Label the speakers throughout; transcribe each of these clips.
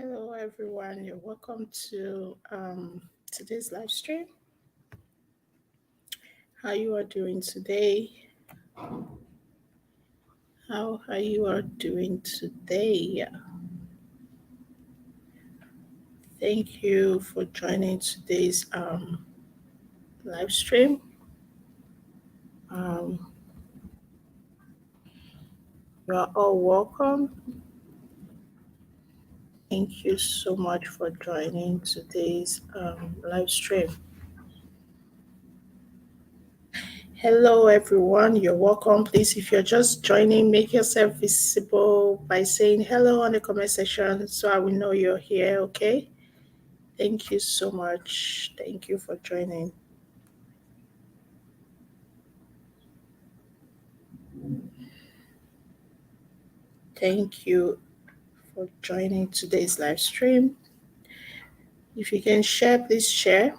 Speaker 1: Hello, everyone. You're welcome to today's live stream. How you are doing today? How are you are doing today? Thank you for joining today's live stream. Um, you are all welcome. Thank you so much for joining today's live stream. Hello, everyone. You're welcome. Please, if you're just joining, make yourself visible by saying hello on the comment section so I will know you're here, okay? Thank you so much. Thank you for joining. Thank you for joining today's live stream. If you can share, please share,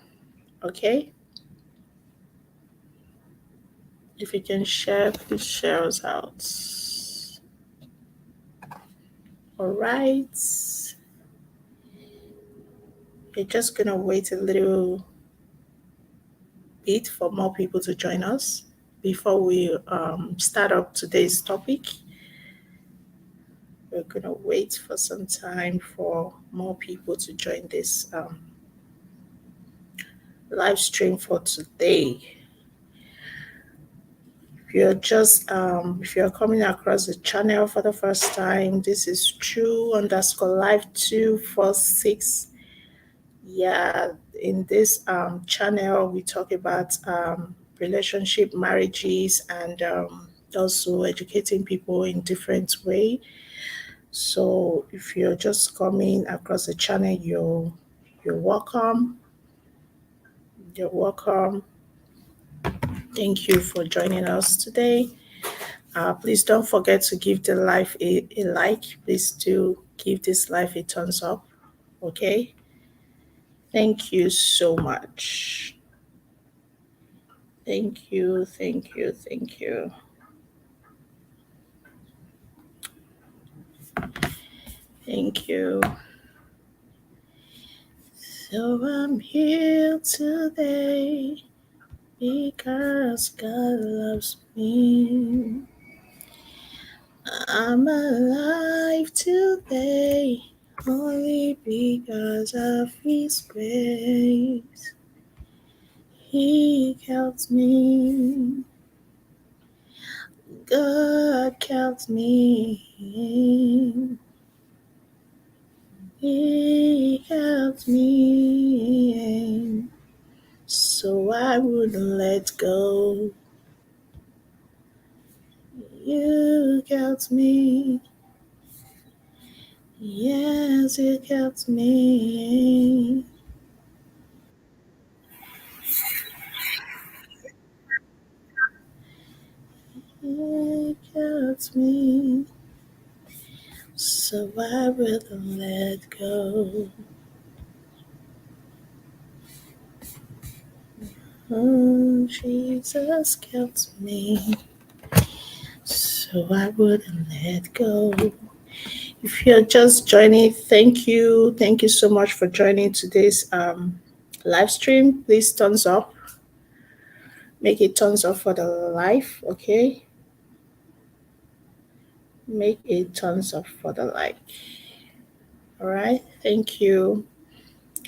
Speaker 1: okay? If you can share, please share us out. All right. We're just going to wait a little bit for more people to join us before we start up today's topic. We're going to wait for some time for more people to join this live stream for today. If you're coming across the channel for the first time, this is True_Life246. Yeah, in this channel, we talk about relationship, marriages, and also educating people in different way. So if you're just coming across the channel, you're welcome. You're welcome. Thank you for joining us today. Please don't forget to give the live a like. Please do give this live a thumbs up. Okay. Thank you so much. Thank you. Thank you. Thank you. Thank you. So I'm here today because God loves me. I'm alive today only because of His grace. He helps me. God helps me. He helps me. So I wouldn't let go. You helped me. Yes, you helped me. You helped me. So I wouldn't let go. Oh, Jesus helped me. So I wouldn't let go. If you're just joining, thank you. Thank you so much for joining today's live stream. Please thumbs up. Make it thumbs up for the live, okay? Make a thumbs up for the like. All right. Thank you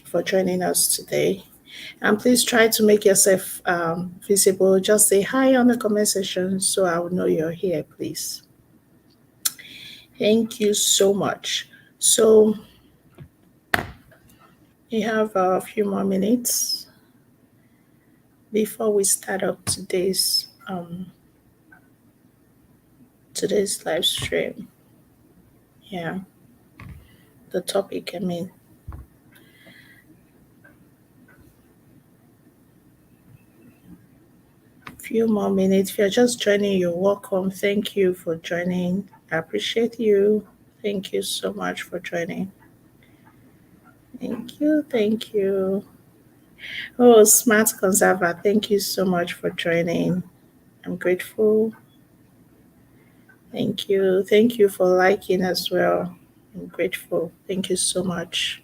Speaker 1: for joining us today. And please try to make yourself visible. Just say hi on the comment section so I will know you're here, please. Thank you so much. So we have a few more minutes before we start up today's live stream. Yeah, the topic. Few more minutes. If you're just joining, you're welcome. Thank you for joining. I appreciate you. Thank you so much for joining. Thank you. Thank you. Oh, Smart Conserver, thank you so much for joining. I'm grateful. Thank you. Thank you for liking as well. I'm grateful. Thank you so much.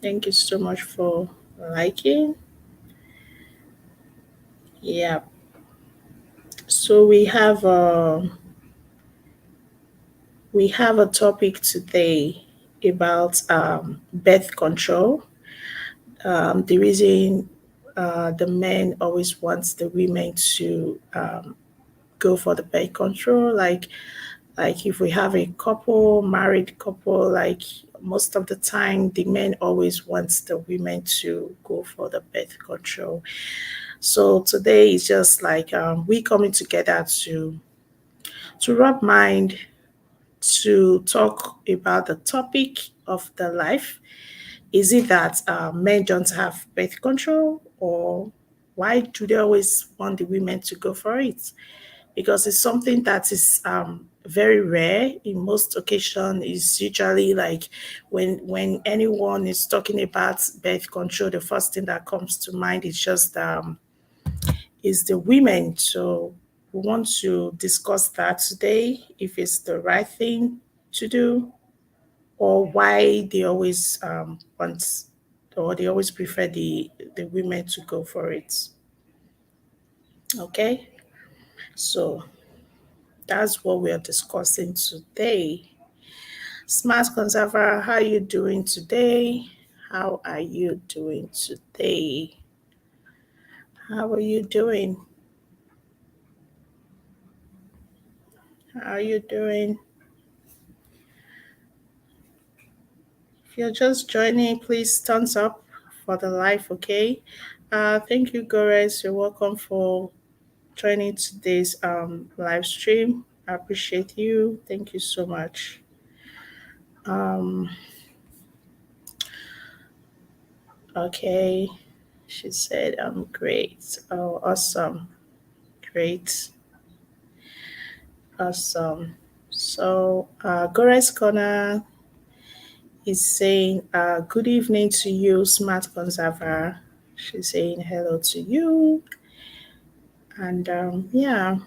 Speaker 1: Thank you so much for liking. Yeah. So we have a topic today about birth control. The reason the men always wants the women to go for the birth control, like if we have a couple, married couple, like most of the time, the men always wants the women to go for the birth control. So today is just like we coming together to rub mind, to talk about the topic of the life. Is it that men don't have birth control, or why do they always want the women to go for it? Because it's something that is very rare. In most occasions, it's usually like when anyone is talking about birth control, the first thing that comes to mind is just is the women. So we want to discuss that today, if it's the right thing to do, or why they always want, or they always prefer the women to go for it. Okay, so that's what we are discussing today. Smart Conserver, how are you doing today? How are you doing today? How are you doing? How are you doing? If you're just joining, please thumbs up for the live, okay? Thank you, Gores. You're welcome for joining today's live stream. I appreciate you. Thank you so much. Um, okay, she said, I'm great. Oh, awesome. Great. Awesome. So, Gores Corner is saying, good evening to you, Smart Conserver. She's saying hello to you. And yeah,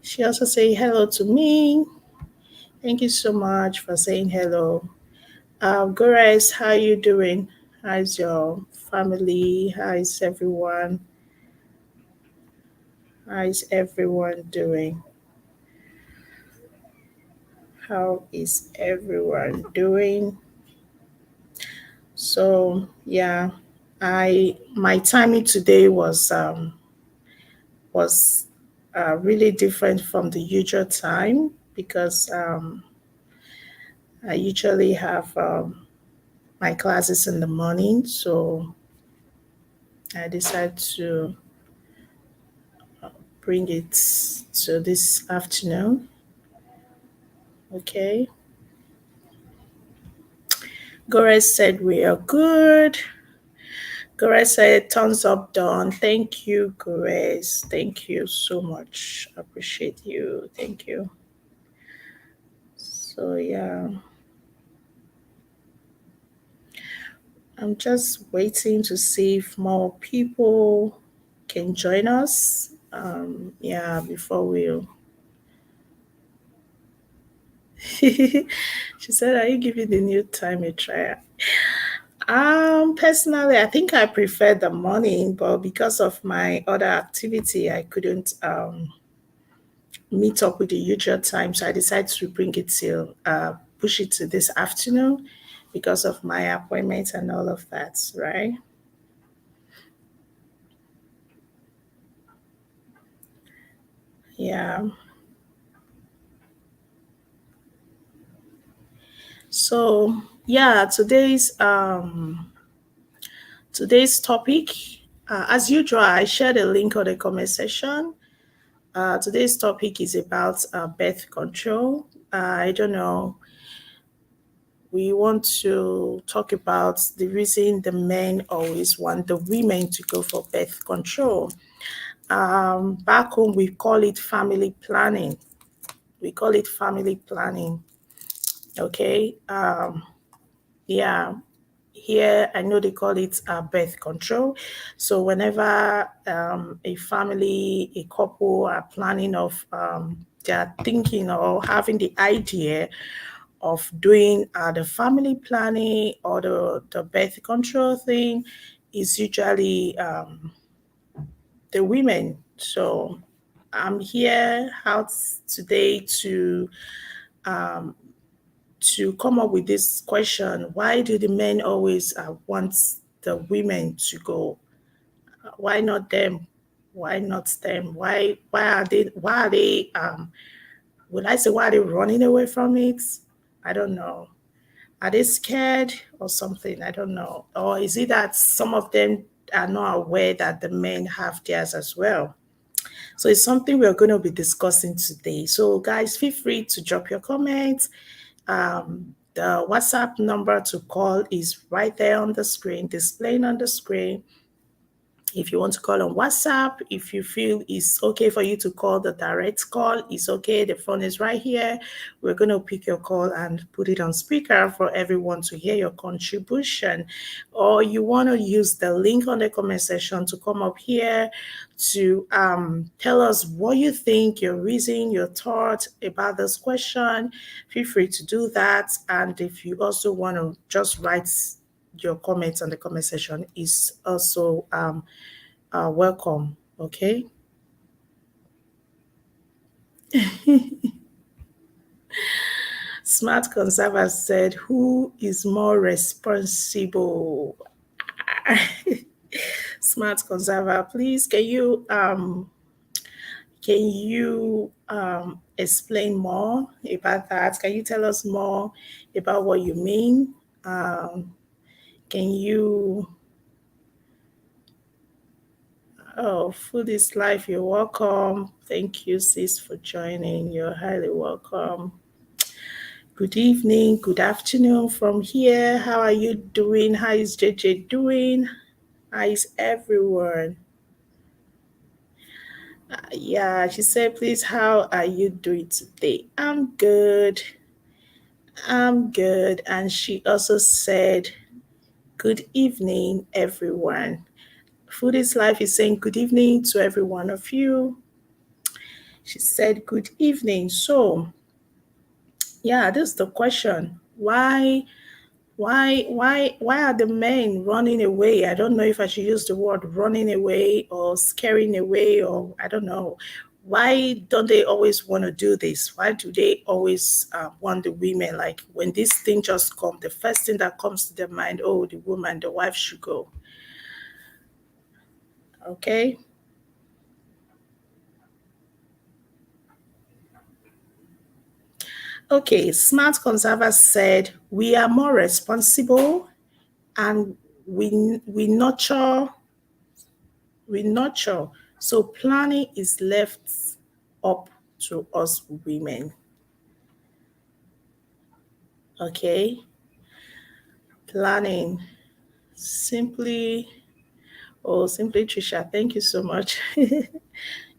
Speaker 1: she also say hello to me. Thank you so much for saying hello. Gores, how you doing? How's your family? How is everyone? How is everyone doing? How is everyone doing? So yeah, I my timing today was really different from the usual time because I usually have my classes in the morning, so I decided to bring it to this afternoon. Okay. Gores said we are good. Gores said thumbs up, Dawn. Thank you, Gores. Thank you so much. Appreciate you. Thank you. So yeah, I'm just waiting to see if more people can join us. Yeah, before we. She said, "Are you giving the new time a try?" Personally, I think I prefer the morning, but because of my other activity, I couldn't meet up with the usual time. So I decided to bring it till push it to this afternoon because of my appointment and all of that, right? Yeah. So yeah, today's topic, as usual, I shared a link on the comment section. Today's topic is about birth control. I don't know. We want to talk about the reason the men always want the women to go for birth control. Back home, we call it family planning. We call it family planning. Okay. Yeah. here I know they call it birth control. So whenever a family, a couple are planning of, they're thinking or having the idea of doing the family planning or the birth control thing, is usually the women. So I'm here out today to come up with this question: why do the men always want the women to go? Why not them? Why not them? Why are they would I say, why are they running away from it? I don't know. Are they scared or something? I don't know. Or is it that some of them are not aware that the men have theirs as well? So it's something we're going to be discussing today. So guys, feel free to drop your comments. The WhatsApp number to call is right there on the screen, displaying on the screen. If you want to call on WhatsApp, if you feel it's okay for you to call the direct call, it's okay. The phone is right here. We're going to pick your call and put it on speaker for everyone to hear your contribution. Or you want to use the link on the comment section to come up here to tell us what you think, your reason, your thought about this question. Feel free to do that. And if you also want to just write your comments on the comment section, is also welcome. Okay. Smart Conserver said, who is more responsible? Smart Conserver, please can you explain more about that? Can you tell us more about what you mean? Can you Oh, Food is Life, you're welcome. Thank you, sis, for joining. You're highly welcome. Good evening, good afternoon from here. How are you doing? How is JJ doing? How is everyone? Yeah, she said, please, how are you doing today? I'm good. I'm good. And she also said, good evening, everyone. Food is Life is saying good evening to every one of you. She said, good evening. So, yeah, this is the question. Why are the men running away? I don't know if I should use the word running away or scaring away, or I don't know. Why don't they always want to do this? Why do they always want the women? Like when this thing just comes, the first thing that comes to their mind, oh, the woman, the wife should go. Okay. Okay, Smart Conserver said we are more responsible and we nurture. So planning is left up to us women. Okay. Planning. Simply Trisha, thank you so much.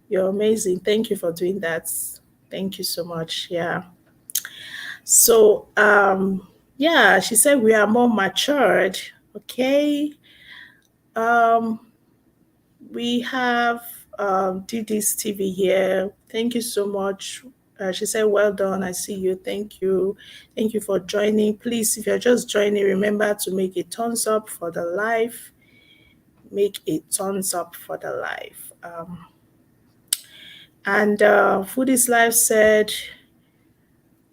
Speaker 1: You're amazing. Thank you for doing that. Thank you so much. Yeah. So yeah, she said we are more matured. Okay. Um we have Didi's TV here. Thank you so much. She said, well done. I see you. Thank you. Thank you for joining. Please, if you're just joining, remember to make a thumbs up for the live. Make a thumbs up for the live. And Food is Life said,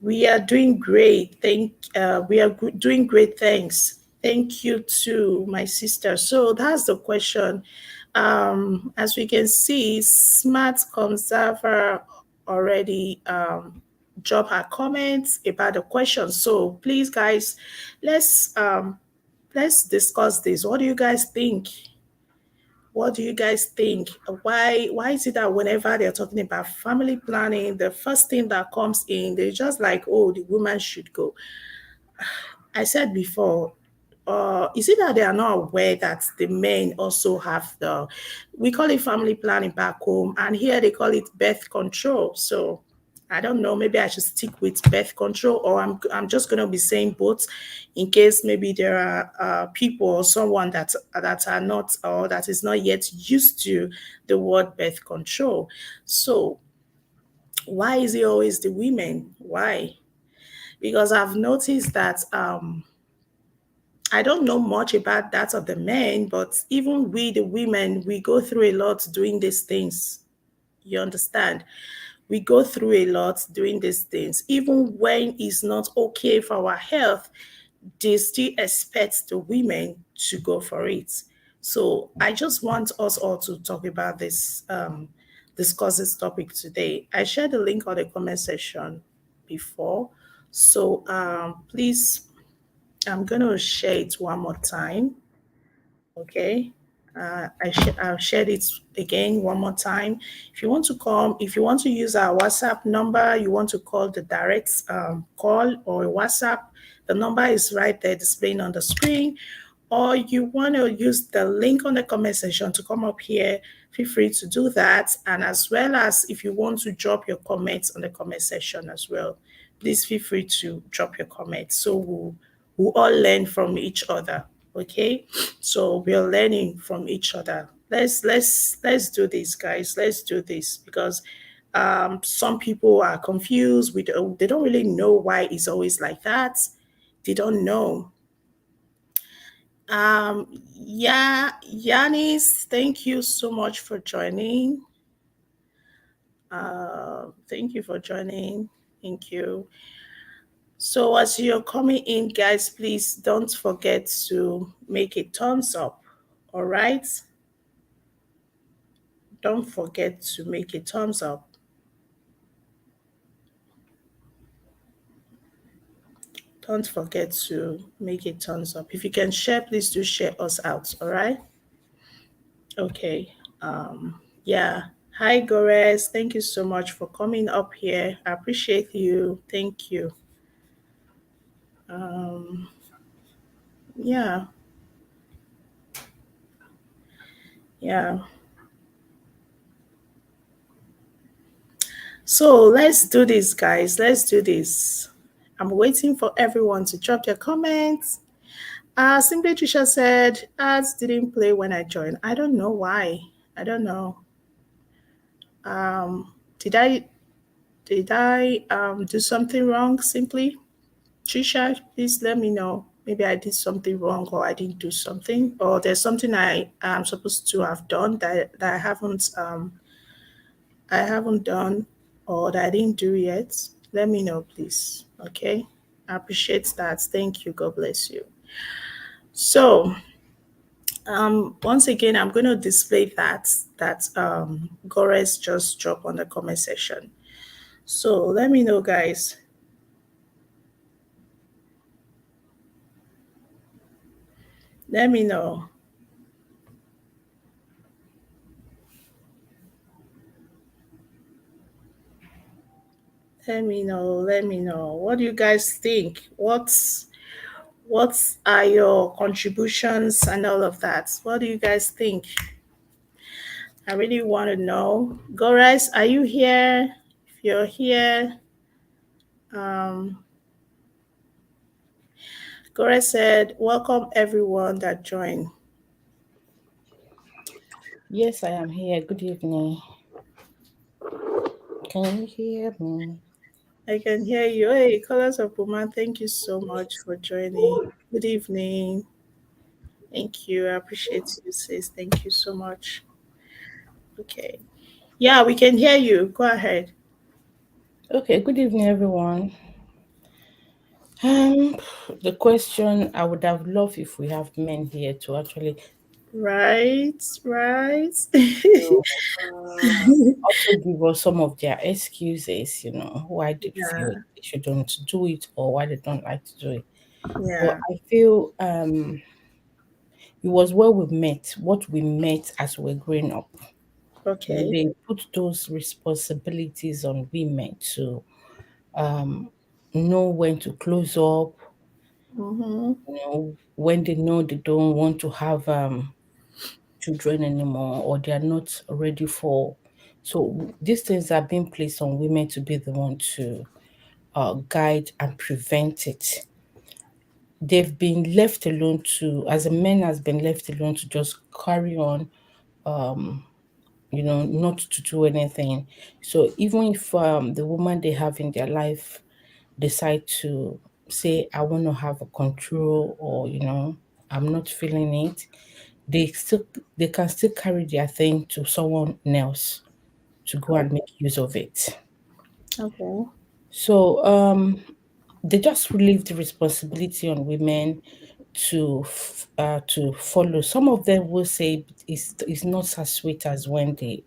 Speaker 1: we are doing great. Doing great. Thanks. Thank you to my sister. So that's the question. As we can see, Smart Conserver already dropped her comments about the question. So please, guys, let's discuss this. What do you guys think? What do you guys think? Why is it that whenever they're talking about family planning, the first thing that comes in, they're just like, oh, the woman should go. I said before, is it that they are not aware that the men also have we call it family planning back home, and here they call it birth control. So I don't know. Maybe I should stick with birth control, or I'm just gonna be saying both, in case maybe there are people or someone that are not, or that is not yet used to the word birth control. So why is it always the women? Why? Because I've noticed that I don't know much about that of the men, but even we, the women, we go through a lot doing these things. You understand? We go through a lot doing these things. Even when it's not okay for our health, they still expect the women to go for it. So I just want us all to talk about this, discuss this topic today. I shared the link on the comment section before. So please, I'm going to share it one more time. Okay. I've shared it again one more time. If you want to come, if you want to use our WhatsApp number, you want to call the direct call or WhatsApp, the number is right there displaying on the screen. Or you want to use the link on the comment section to come up here, feel free to do that. And as well as if you want to drop your comments on the comment section as well, please feel free to drop your comments. So we'll all learn from each other. Okay, so we're learning from each other. Let's do this, guys. Let's do this, because some people are confused. They don't really know why it's always like that. They don't know. Yeah, Yanis, thank you so much for joining. Thank you for joining. Thank you. So as you're coming in, guys, please don't forget to make a thumbs up. All right. Don't forget to make a thumbs up. Don't forget to make a thumbs up. If you can share, please do share us out. All right. Okay. Yeah. Hi, Gores. Thank you so much for coming up here. I appreciate you. Thank you. Yeah. Yeah. So let's do this, guys. Let's do this. I'm waiting for everyone to drop their comments. Simply Trisha said, ads didn't play when I joined. I don't know why. I don't know. Did I do something wrong? Simply Trisha, please let me know. Maybe I did something wrong, or I didn't do something, or there's something I am supposed to have done that I haven't done, or that I didn't do yet. Let me know, please. Okay. I appreciate that. Thank you. God bless you. So once again, I'm going to display that Gores just dropped on the comment section. So let me know, guys. Let me know. Let me know. Let me know. What do you guys think? What are your contributions and all of that? What do you guys think? I really want to know. Gores, are you here? If you're here, Gores said, welcome everyone that joined.
Speaker 2: Yes, I am here. Good evening. Can you hear me?
Speaker 1: I can hear you. Hey, Colors of Woman, thank you so much for joining. Good evening. Thank you. I appreciate you, sis. Thank you so much. Okay. Yeah, we can hear you. Go ahead.
Speaker 2: Okay, good evening, everyone. Um, the question I would have loved if we have men here to actually
Speaker 1: Right, right.
Speaker 2: to, also give us some of their excuses, why they feel
Speaker 1: Yeah,
Speaker 2: they shouldn't do it or why they don't like to do it. But
Speaker 1: yeah.
Speaker 2: I feel it was where we met, what we met as we were growing up.
Speaker 1: Okay.
Speaker 2: They put those responsibilities on women to know when to close up,
Speaker 1: Mm-hmm.
Speaker 2: when they know they don't want to have children anymore or they are not ready for So these things are being placed on women to be the one to guide and prevent it. They've been left alone to, as a man has been left alone to just carry on, not to do anything. So even if the woman they have in their life decide to say, I want to have a control, or I'm not feeling it, they still they can still carry their thing to someone else to go and make use of it.
Speaker 1: Okay.
Speaker 2: So they just relieve the responsibility on women to follow. Some of them will say it's not as sweet as when they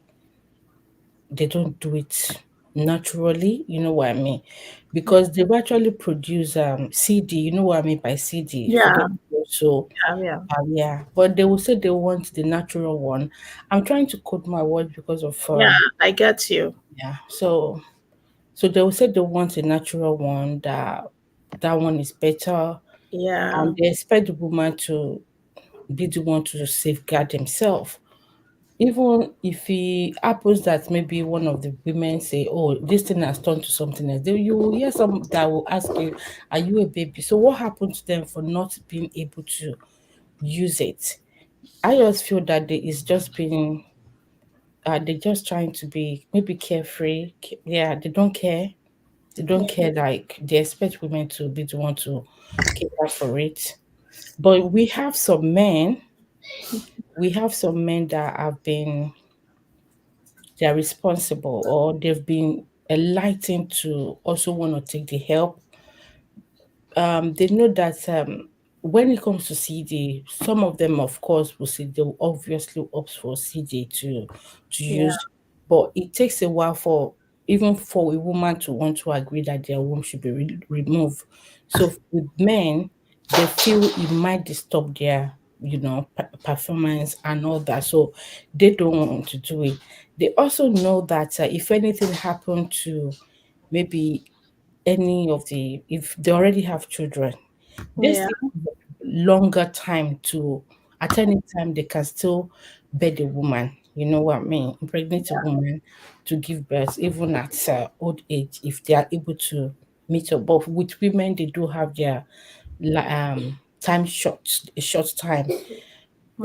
Speaker 2: don't do it naturally. You know what I mean? Because they actually produce CD. You know what I mean by CD for
Speaker 1: Yeah.
Speaker 2: them to also.
Speaker 1: Yeah. Yeah.
Speaker 2: Yeah, but they will say they want the natural one. I'm trying to code my words because of
Speaker 1: Yeah. I get you.
Speaker 2: yeah. So they will say they want a natural one, that one is better,
Speaker 1: Yeah.
Speaker 2: and they expect the woman to be the one to safeguard himself. Even if it happens that maybe one of the women say, "Oh, this thing has turned to something else," you will hear some that will ask you, "Are you a baby?" So what happened to them for not being able to use it? I just feel that it's just being they're just trying to be maybe carefree. Yeah, they don't care. They don't care, like they expect women to be the one to cater for it. But we have some men that have been they're responsible, or they've been enlightened to also want to take the help. They know that when it comes to CD, some of them, of course, will say they will obviously opt for CD to
Speaker 1: Yeah.
Speaker 2: use, but it takes a while for even for a woman to want to agree that their womb should be removed. So with men, they feel it might disturb their performance and all that, so they don't want to do it. They also know that if anything happened to maybe any of the if they already have children, they
Speaker 1: Yeah.
Speaker 2: still have longer time to at any time they can still bear the woman. You know what I mean? Impregnate a woman to give birth, even at old age, if they are able to meet up. But with women, they do have their time short, a short time.
Speaker 1: Okay.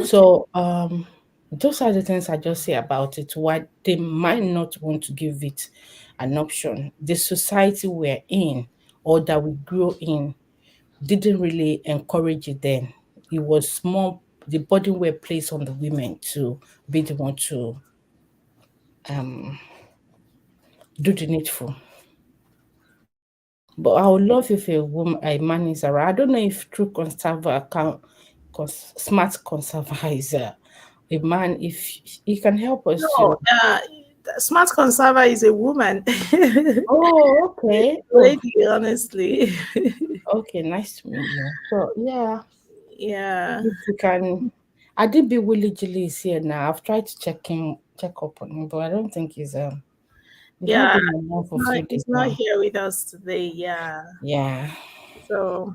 Speaker 2: So those are the things I just say about it. Why they might not want to give it an option. The society we're in, or that we grew in, didn't really encourage it then. It was more the burden were placed on the women to be the one to do the needful. But I would love if a man is around. I don't know if true conserver account, smart conserver is a man. If he can help us
Speaker 1: No,
Speaker 2: to.
Speaker 1: the smart conserver is a woman.
Speaker 2: Oh, okay. Oh,
Speaker 1: Lady, honestly.
Speaker 2: okay. Nice to meet you. So yeah,
Speaker 1: Yeah.
Speaker 2: if we can. I did be Willie Gilly is here now. I've tried to check up on him, but I don't think he's not
Speaker 1: Yeah.
Speaker 2: been around for a few days
Speaker 1: It's not
Speaker 2: now.
Speaker 1: here with us today. Yeah.
Speaker 2: Yeah.
Speaker 1: So,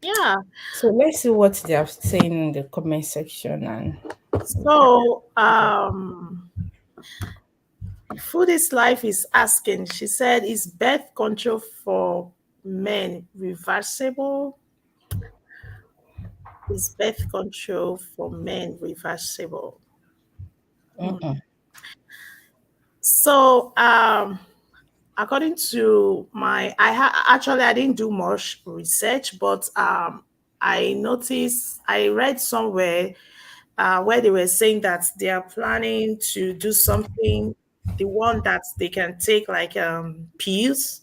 Speaker 1: yeah.
Speaker 2: So let's see what they are saying in the comment section, and we can.
Speaker 1: So, Foodie's Life is asking, she said, is birth control for men reversible? Is birth control for men reversible?
Speaker 2: Mm-mm.
Speaker 1: So, according to actually I didn't do much research, but I read somewhere where they were saying that they are planning to do something, the one that they can take like pills.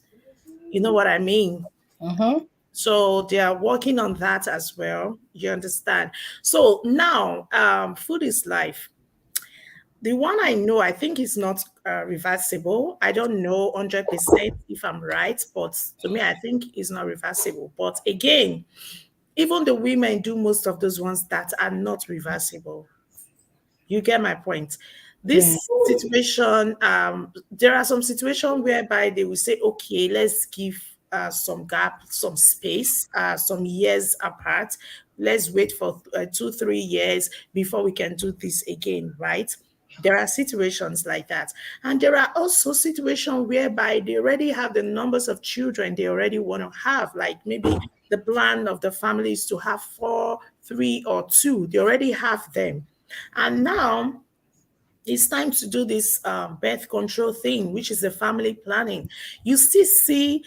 Speaker 1: You know what I mean?
Speaker 2: Mm-hmm.
Speaker 1: So they are working on that as well. You understand? So now, food is life. The one I know, I think is not reversible. I don't know 100% if I'm right, but to me, I think it's not reversible. But again, even the women do most of those ones that are not reversible. You get my point.
Speaker 2: Yeah.
Speaker 1: This situation, there are some situations whereby they will say, okay, let's give some gap, some space, some years apart. Let's wait for 2, 3 years before we can do this again, right? There are situations like that. And there are also situations whereby they already have the numbers of children they already want to have. Like maybe the plan of the family is to have four, three, or two. They already have them. And now it's time to do this birth control thing, which is the family planning. You still see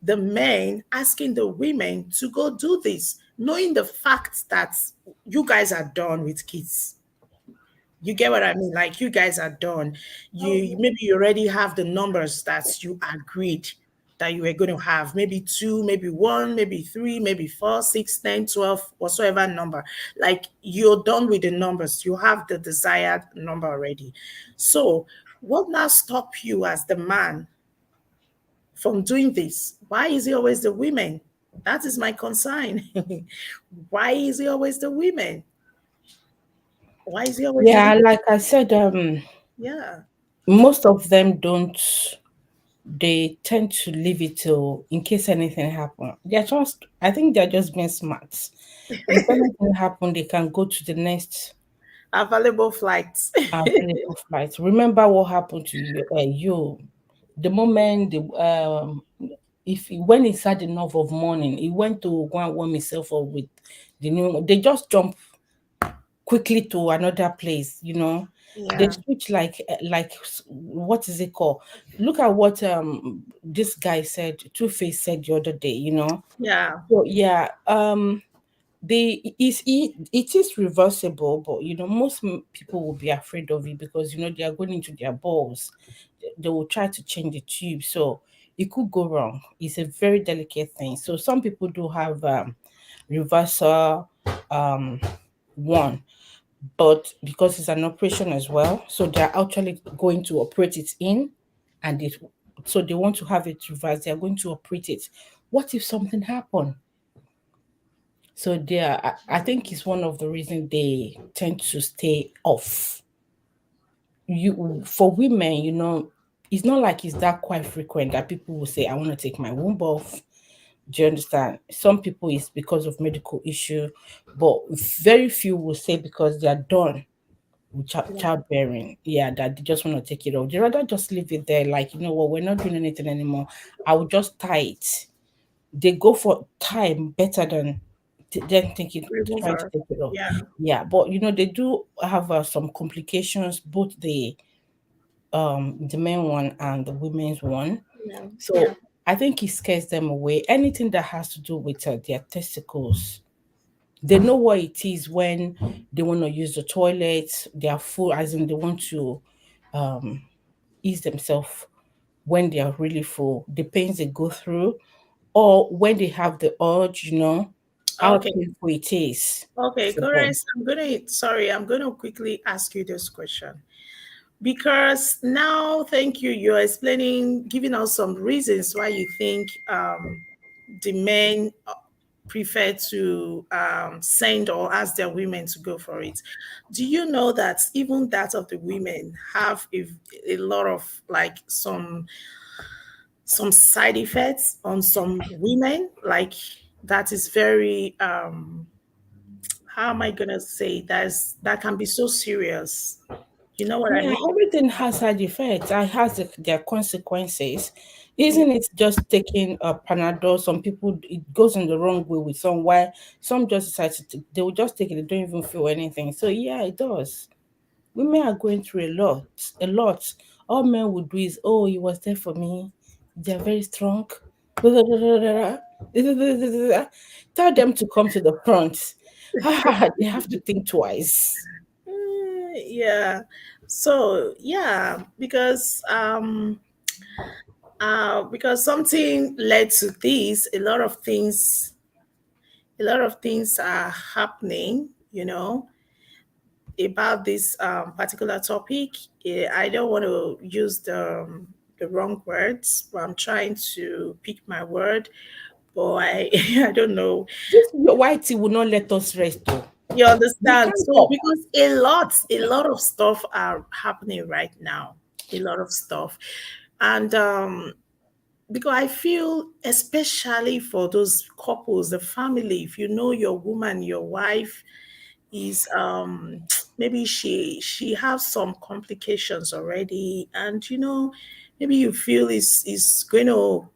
Speaker 1: the men asking the women to go do this, knowing the fact that you guys are done with kids. You get what I mean? Like you guys are done. You maybe you already have the numbers that you agreed that you were going to have. Maybe two, maybe one, maybe three, maybe four, six, 10, 12, whatsoever number. Like you're done with the numbers. You have the desired number already. So what now stop you as the man from doing this? Why is it always the women? That is my concern. Why is it always the women? Why is it always the
Speaker 2: Yeah,
Speaker 1: women?
Speaker 2: like I said,
Speaker 1: Yeah.
Speaker 2: most of them don't. They tend to leave it till in case anything happen. They're just, I think they're just being smart. If anything happen, they can go to the next
Speaker 1: Available flights.
Speaker 2: available flight. Remember what happened to you? The moment if he, when he's had enough of morning, he went to go and warm himself up with the new. They just jump quickly to another place. They
Speaker 1: Yeah,
Speaker 2: switch what is it called? Look at what this guy said. Two Face said the other day.
Speaker 1: yeah,
Speaker 2: So yeah, it is reversible, but most people will be afraid of it because they are going into their balls. They will try to change the tube, so it could go wrong. It's a very delicate thing. So some people do have reversal one, but because it's an operation as well, so they're actually going to operate it in, and so they want to have it reversed. They're going to operate it. What if something happened? So I think it's one of the reasons they tend to stay off. For women, it's not like it's that quite frequent that people will say, "I want to take my womb off." Do you understand? Some people it's because of medical issue, but very few will say because they are done with
Speaker 1: yeah.
Speaker 2: childbearing. Yeah, that they just want to take it off. They rather just leave it there. Like, you know what, we're not doing anything anymore. I will just tie it. They go for time better than them thinking trying to
Speaker 1: Remover.
Speaker 2: take it off.
Speaker 1: Yeah,
Speaker 2: Yeah, but they do have some complications, both the men one and the women's one.
Speaker 1: yeah, yeah.
Speaker 2: So I think it scares them away. Anything that has to do with their testicles, they know what it is when they want to use the toilet. They are full, as in they want to um, ease themselves when they are really full. The pains they go through, or when they have the urge, how
Speaker 1: Okay,
Speaker 2: painful it is
Speaker 1: okay,
Speaker 2: for them.
Speaker 1: Correct. I'm gonna quickly ask you this question because now, thank you. You're explaining, giving us some reasons why you think the men prefer to send or ask their women to go for it. Do you know that even that of the women have a lot of like some side effects on some women? Like that is very how am I gonna say that can be so serious. You know what I
Speaker 2: Yeah,
Speaker 1: mean?
Speaker 2: everything has side effects. It has their consequences. Isn't it just taking a Panadol? Some people, it goes in the wrong way with some. Why some just decide to they will just take it. They don't even feel anything. So yeah, it does. Women are going through a lot. A lot. All men would do is, oh, he was there for me. They're very strong. Tell them to come to the front. They have to think twice.
Speaker 1: Yeah. So yeah, because something led to this, a lot of things are happening, about this particular topic. I don't want to use the wrong words, but I'm trying to pick my word. But I I don't know.
Speaker 2: This whitey will not let us rest though.
Speaker 1: You
Speaker 2: We
Speaker 1: understand?
Speaker 2: can't
Speaker 1: So
Speaker 2: talk.
Speaker 1: because a lot of stuff are happening right now, a lot of stuff, and because I feel, especially for those couples, the family, if you know your woman, your wife is maybe she has some complications already, and maybe you feel is going to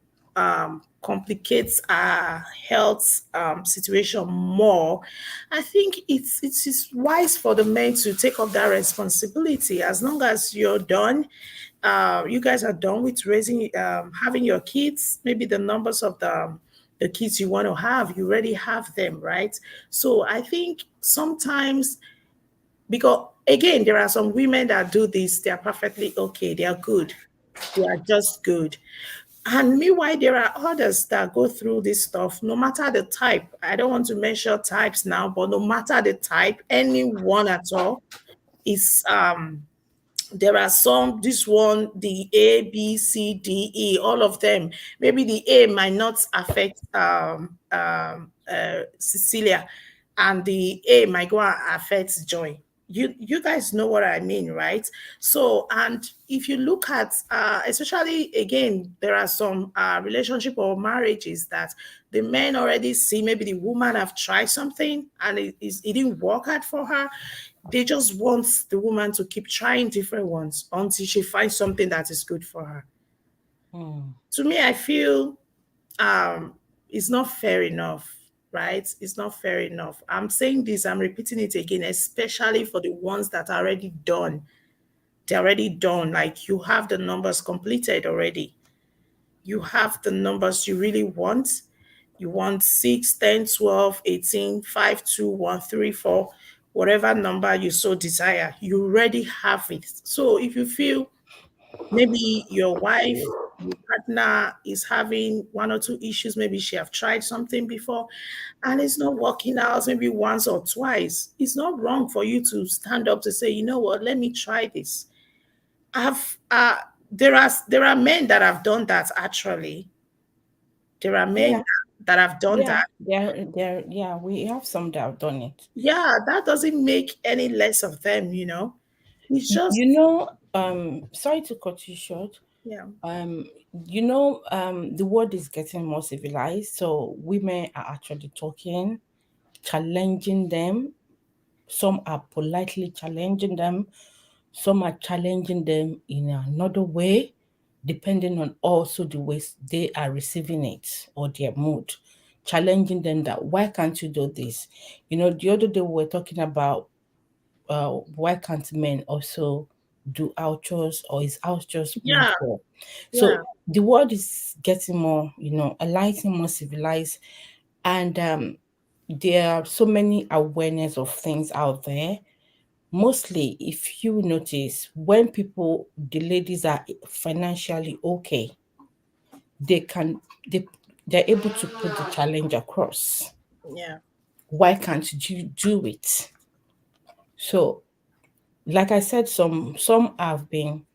Speaker 1: complicate our health situation more. I think it is wise for the men to take up that responsibility. As long as you're done, you guys are done with raising, having your kids, maybe the numbers of the kids you want to have, you already have them, right? So I think sometimes, because again, there are some women that do this, they're perfectly okay, they are good, they are just good. And meanwhile, there are others that go through this stuff, no matter the type. I don't want to mention types now, but no matter the type, anyone at all, is there are some, this one, the A, B, C, D, E, all of them. Maybe the A might not affect Cecilia, and the A might go and affect Joy. You guys know what I mean, right? So, and if you look at, especially again, there are some relationship or marriages that the men already see, maybe the woman have tried something and it didn't work out for her. They just want the woman to keep trying different ones until she finds something that is good for her.
Speaker 2: Mm.
Speaker 1: To me, I feel it's not fair enough, right? It's not fair enough. I'm saying this, I'm repeating it again, especially for the ones that are already done. They're already done. Like, you have the numbers completed already. You have the numbers you really want. You want 6, 10, 12, 18, 5, 2, 1, 3, 4, whatever number you so desire, you already have it. So if you feel maybe your wife, your partner is having one or two issues, maybe she have tried something before and it's not working out, maybe once or twice, it's not wrong for you to stand up to say, you know what, let me try this. I've there are men that have done that actually. There are men
Speaker 2: Yeah,
Speaker 1: that have done
Speaker 2: yeah,
Speaker 1: that.
Speaker 2: yeah. We have some that have done it.
Speaker 1: Yeah, that doesn't make any less of them. It's just,
Speaker 2: Sorry to cut you short.
Speaker 1: yeah.
Speaker 2: Um, the world is getting more civilized, so women are actually talking, challenging them. Some are politely challenging them, some are challenging them in another way, depending on also the ways they are receiving it or their mood. Challenging them that why can't you do this? The other day we were talking about why can't men also do outros, or is house just meant
Speaker 1: Yeah,
Speaker 2: for? So
Speaker 1: yeah,
Speaker 2: the world is getting more, enlightened, more civilized, and there are so many awareness of things out there. Mostly, if you notice, when the ladies are financially okay, they can they they're able to put the challenge across.
Speaker 1: yeah,
Speaker 2: Why can't you do it? So, like I said, some have been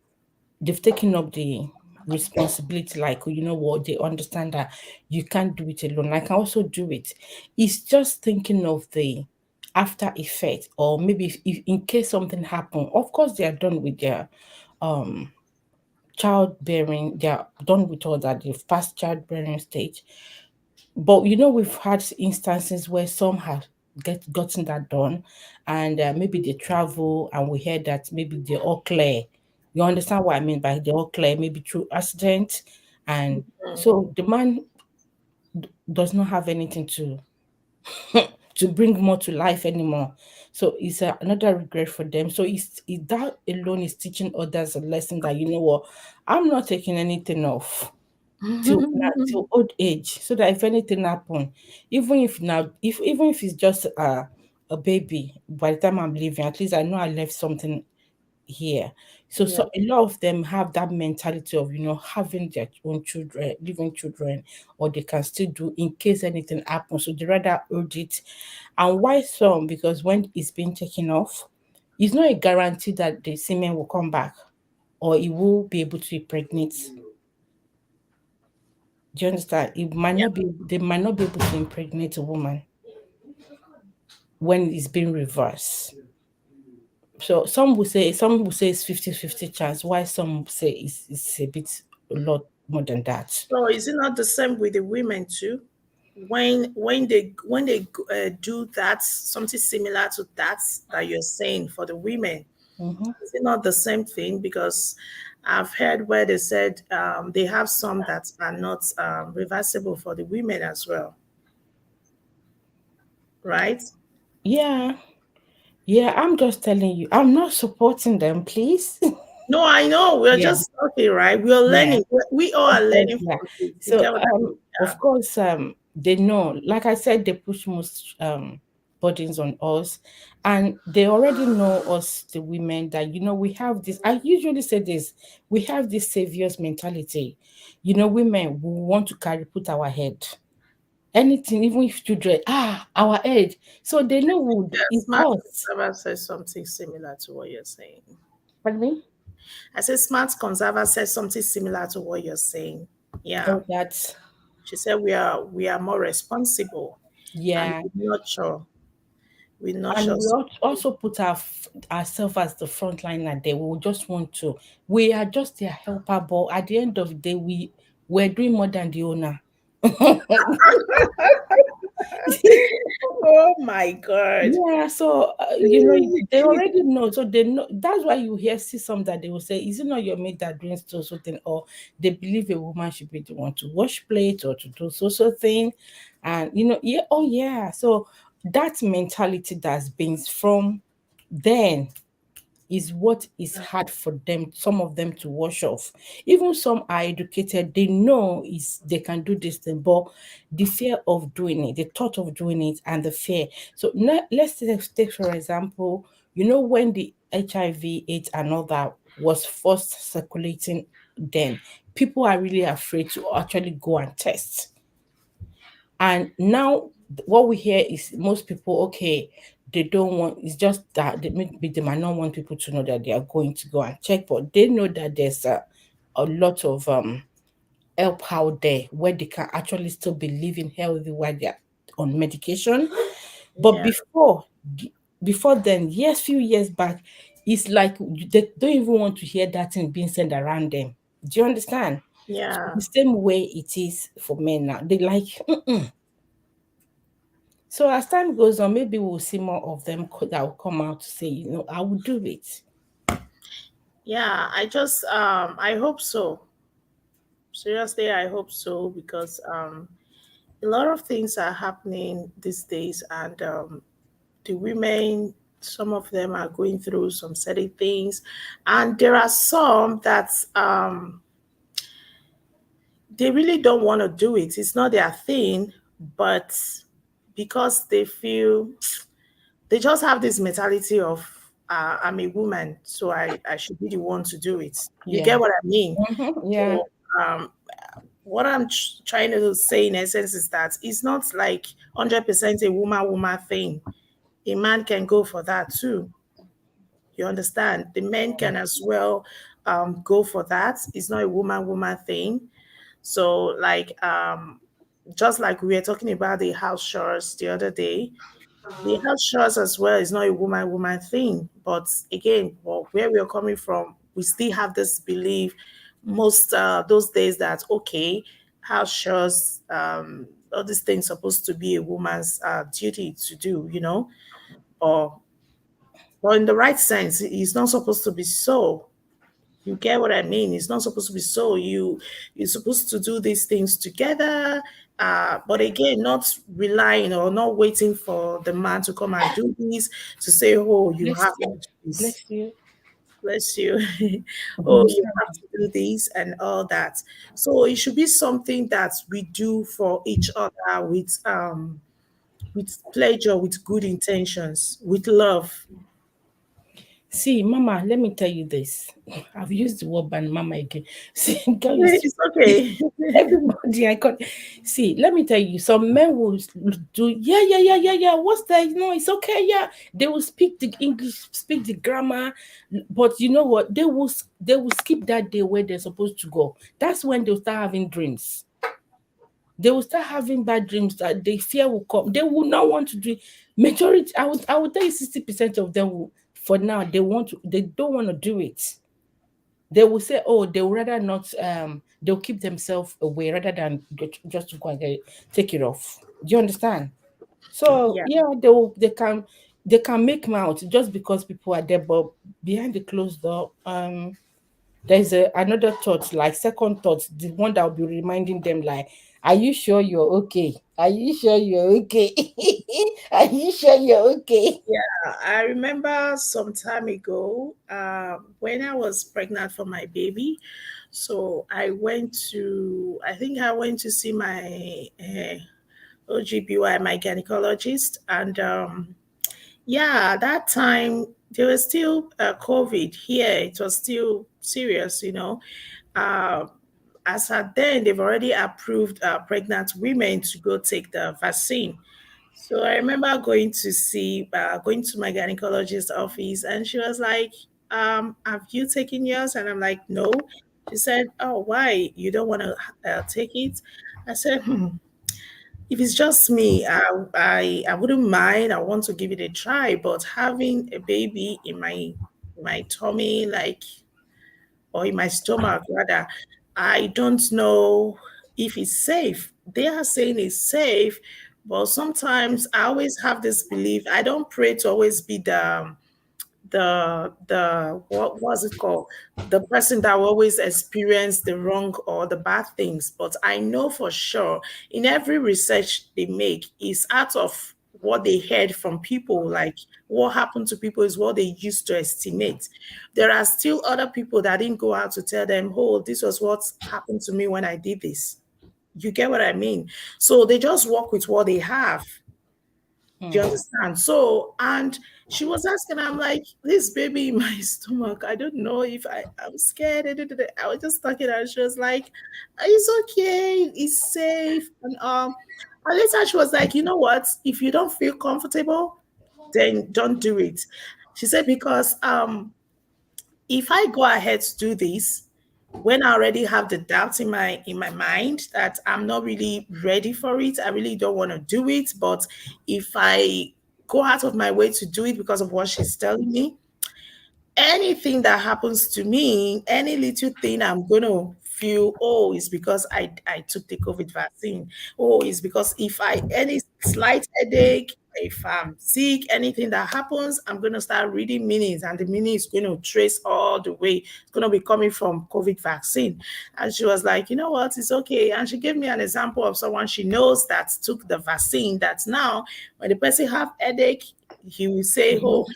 Speaker 2: they've taken up the responsibility, like, what, they understand that you can't do it alone, I can also do it. It's just thinking of the after effect, or maybe if in case something happen, of course they are done with their um childbearing, they are done with all that, they've passed childbearing stage. But we've had instances where some have gotten that done, and maybe they travel, and we heard that maybe they're all clear. You understand what I mean by they're all clear, maybe through accident, and
Speaker 1: mm,
Speaker 2: so the man does not have anything to to bring more to life anymore. So it's another regret for them. So that alone is teaching others a lesson that, what, I'm not taking anything off till old age, so that if anything happen, even if it's just a baby, by the time I'm leaving, at least I know I left something here.
Speaker 1: yeah.
Speaker 2: So a lot of them have that mentality of, having their own children, living children, or they can still do in case anything happens, so they rather hold it. And why some? Because when it's being taken off, it's not a guarantee that the semen will come back, or it will be able to impregnate. Do you understand? They might not be able to impregnate a woman when it's being reversed. So some will say it's 50-50 chance, while some say it's a lot more than that.
Speaker 1: So is it not the same with the women too? when they do that, something similar to that you're saying for the women,
Speaker 2: Mm-hmm.
Speaker 1: is it not the same thing? Because I've heard where they said they have some that are not reversible for the women as well, right?
Speaker 2: Yeah, yeah. I'm just telling you, I'm not supporting them, please.
Speaker 1: No, I know. We're
Speaker 2: Yeah,
Speaker 1: just talking, right? We're
Speaker 2: yeah.
Speaker 1: learning. We all are
Speaker 2: Because,
Speaker 1: learning
Speaker 2: yeah.
Speaker 1: from this. You
Speaker 2: So
Speaker 1: get what I mean?
Speaker 2: of course they know, like I said, they push most burdens on us, and they already know us, the women, that we have this. I usually say this, we have this saviors mentality. Women, we want to carry put our head. Anything, even if children, our head. So they know
Speaker 1: Yeah,
Speaker 2: it's
Speaker 1: Smart
Speaker 2: us.
Speaker 1: Conserva says something similar to what you're saying.
Speaker 2: Pardon me?
Speaker 1: I said Smart Conserva says something similar to what you're saying. Yeah.
Speaker 2: Oh, that's
Speaker 1: She said we are more responsible and
Speaker 2: yeah.
Speaker 1: we nurture.
Speaker 2: And we also put ourselves as the front liner there. We just want to. We are just their helper, but at the end of the day, we're doing more than the owner.
Speaker 1: Oh my God.
Speaker 2: Yeah, so they already know, so they know. That's why you see some that they will say, "Is it not your mate that doing so thing?" Or they believe a woman should be the one to wash plates or to do so thing, and yeah, oh yeah. So that mentality that's been from then is what is hard for them, some of them, to wash off. Even some are educated, they know is they can do this thing, but the fear of doing it, the thought of doing it, and the fear. So now let's take for example, when the HIV, AIDS, and all that was first circulating, then people are really afraid to actually go and test. And now what we hear is most people, okay, they don't want, it's just that maybe they might not want people to know that they are going to go and check, but they know that there's a lot of help out there where they can actually still be living healthy while they're on medication. But
Speaker 1: Yeah,
Speaker 2: before then, yes, few years back, it's like they don't even want to hear that thing being said around them. Do you understand? So
Speaker 1: yeah,
Speaker 2: the same way it is for men now. They like, so as time goes on, maybe we'll see more of them that will come out to say, I will do it.
Speaker 1: yeah. I hope so. Seriously, I hope so because a lot of things are happening these days, and the women, some of them are going through some certain things, and there are some that they really don't want to do it. It's not their thing, but because they feel they just have this mentality of I'm a woman, so I should be the one to do it. You
Speaker 2: Yeah.
Speaker 1: get what I mean?
Speaker 2: Yeah.
Speaker 1: So what I'm trying to say in essence is that it's not like 100% a woman thing. A man can go for that too. You understand? The men can as well go for that. It's not a woman thing. So just like we were talking about the house chores the other day, the house chores as well is not a woman thing. But again, well, where we're coming from, we still have this belief most those days that okay, house chores, all these things supposed to be a woman's duty to do, or in the right sense, it's not supposed to be so. You get what I mean? It's not supposed to be so. You're supposed to do these things together, but again, not relying or not waiting for the man to come and do this to say, "Oh, you
Speaker 2: Bless
Speaker 1: have to
Speaker 2: you.
Speaker 1: do this."
Speaker 2: Bless you.
Speaker 1: Bless you. Oh,
Speaker 2: Mhm.
Speaker 1: you have to do this and all that. So it should be something that we do for each other with pleasure, with good intentions, with love.
Speaker 2: See, Mama, let me tell you this. I've used the word ban Mama again. See, girl,
Speaker 1: It's okay.
Speaker 2: everybody I got. See, let me tell you, some men will do, yeah, yeah, yeah, yeah, yeah. What's that? No, it's okay, yeah. They will speak the English, speak the grammar, but you know what? They will skip that day where they're supposed to go. That's when they'll start having dreams. They will start having bad dreams that the fear will come. They will not want to do it. Majority, I would tell you 60% of them will, for now, they don't want to do it. They will say, oh, they would rather not they'll keep themselves away rather than just to go and take it off. Do you understand? So
Speaker 1: Yeah.
Speaker 2: yeah, they can make mouth just because people are there, but behind the closed door, there's another thought, like second thought, the one that will be reminding them, like, are you sure you're okay? Are you sure you're okay? Are you sure you're okay?
Speaker 1: I remember some time ago when I was pregnant for my baby. So I think I went to see my OGBY, my gynecologist. And yeah, that time there was still COVID here. It was still serious, you know. Uh, as at then, they've already approved pregnant women to go take the vaccine. So I remember going to my gynecologist's office, and she was like, "Have you taken yours?" And I'm like, "No." She said, "Oh, why? You don't want to take it?" I said, If it's just me, I wouldn't mind. I want to give it a try, but having a baby in my tummy, like, or in my stomach rather, I don't know if it's safe. They are saying it's safe, but sometimes I always have this belief. I don't pray to always be the what was it called, the person that will always experience the wrong or the bad things. But I know for sure in every research they make is out of what they heard from people, like what happened to people is what they used to estimate. There are still other people that didn't go out to tell them, oh, this was what happened to me when I did this. You get what I mean? So they just work with what they have. Do you
Speaker 2: Hmm.
Speaker 1: understand? So, and she was asking, I'm like, this baby in my stomach, I don't know if I'm scared. I was just talking, and she was like, it's okay, it's safe. And later she was like, you know what? If you don't feel comfortable, then don't do it. She said, because if I go ahead to do this, when I already have the doubt in my mind that I'm not really ready for it, I really don't want to do it. But if I go out of my way to do it because of what she's telling me, anything that happens to me, any little thing I'm gonna feel, oh, it's because I took the COVID vaccine. Oh, it's because if I any slight headache, if I'm sick, anything that happens, I'm gonna start reading meanings, and the meaning is gonna trace all the way. It's gonna be coming from COVID vaccine. And she was like, you know what, it's okay. And she gave me an example of someone she knows that took the vaccine. That now, when the person have headache, he will say, oh,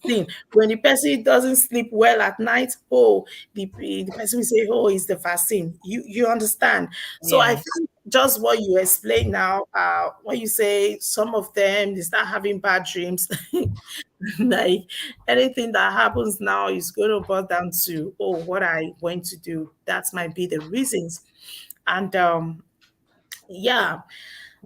Speaker 1: thing. When the person doesn't sleep well at night, oh, the person will say, oh, it's the vaccine. You understand? So I
Speaker 2: Yes.
Speaker 1: think just what you explain now, when you say some of them they start having bad dreams, like anything that happens now is going to boil down to, oh, what I went to do. That might be the reasons. And yeah,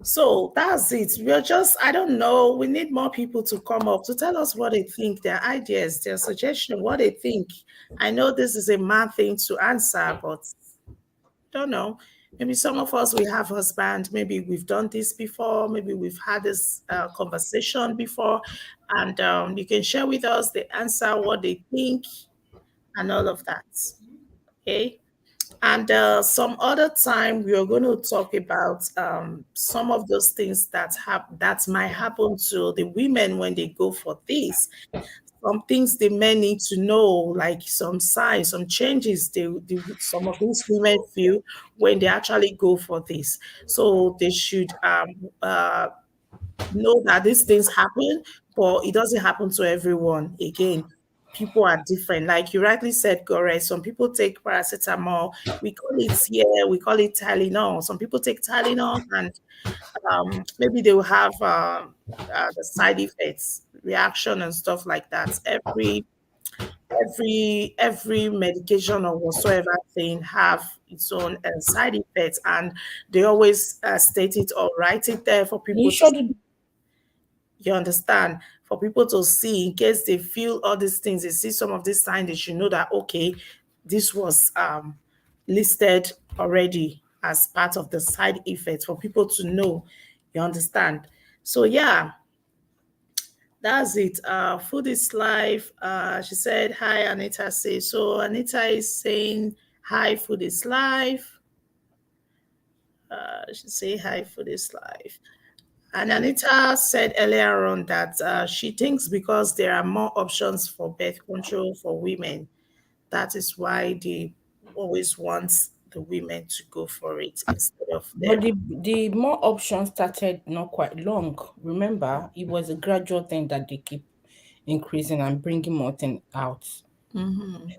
Speaker 1: so that's it. We're just, I don't know. We need more people to come up to tell us what they think, their ideas, their suggestion, what they think. I know this is a mad thing to answer, but don't know. Maybe some of us we have husband. Maybe we've done this before. Maybe we've had this conversation before, and you can share with us the answer, what they think, and all of that. Okay. And some other time we are going to talk about some of those things that might happen to the women when they go for this. Some things the men need to know, like some signs, some changes some of these women feel when they actually go for this. So they should know that these things happen, but it doesn't happen to everyone. Again, people are different. Like you rightly said, Gore, some people take paracetamol. We call it here, we call it Tylenol. Some people take Tylenol, and maybe they will have the side effects, reaction, and stuff like that. Every medication or whatsoever thing have its own side effects, and they always state it or write it there for
Speaker 2: You
Speaker 1: people to,
Speaker 2: sure did.
Speaker 1: you understand? For people to see in case they feel all these things, they see some of these signs, they should know that okay, this was listed already as part of the side effects for people to know. You understand? So yeah, that's it. Food is life. She said, hi, Anita says. So Anita is saying Hi, food is life. I should say hi, food is life. And Anita said earlier on that she thinks because there are more options for birth control for women, that is why they always want the women to go for it instead of them.
Speaker 2: But the more options started not quite long. Remember, it was a gradual thing that they keep increasing and bringing more things out.
Speaker 1: Mm-hmm.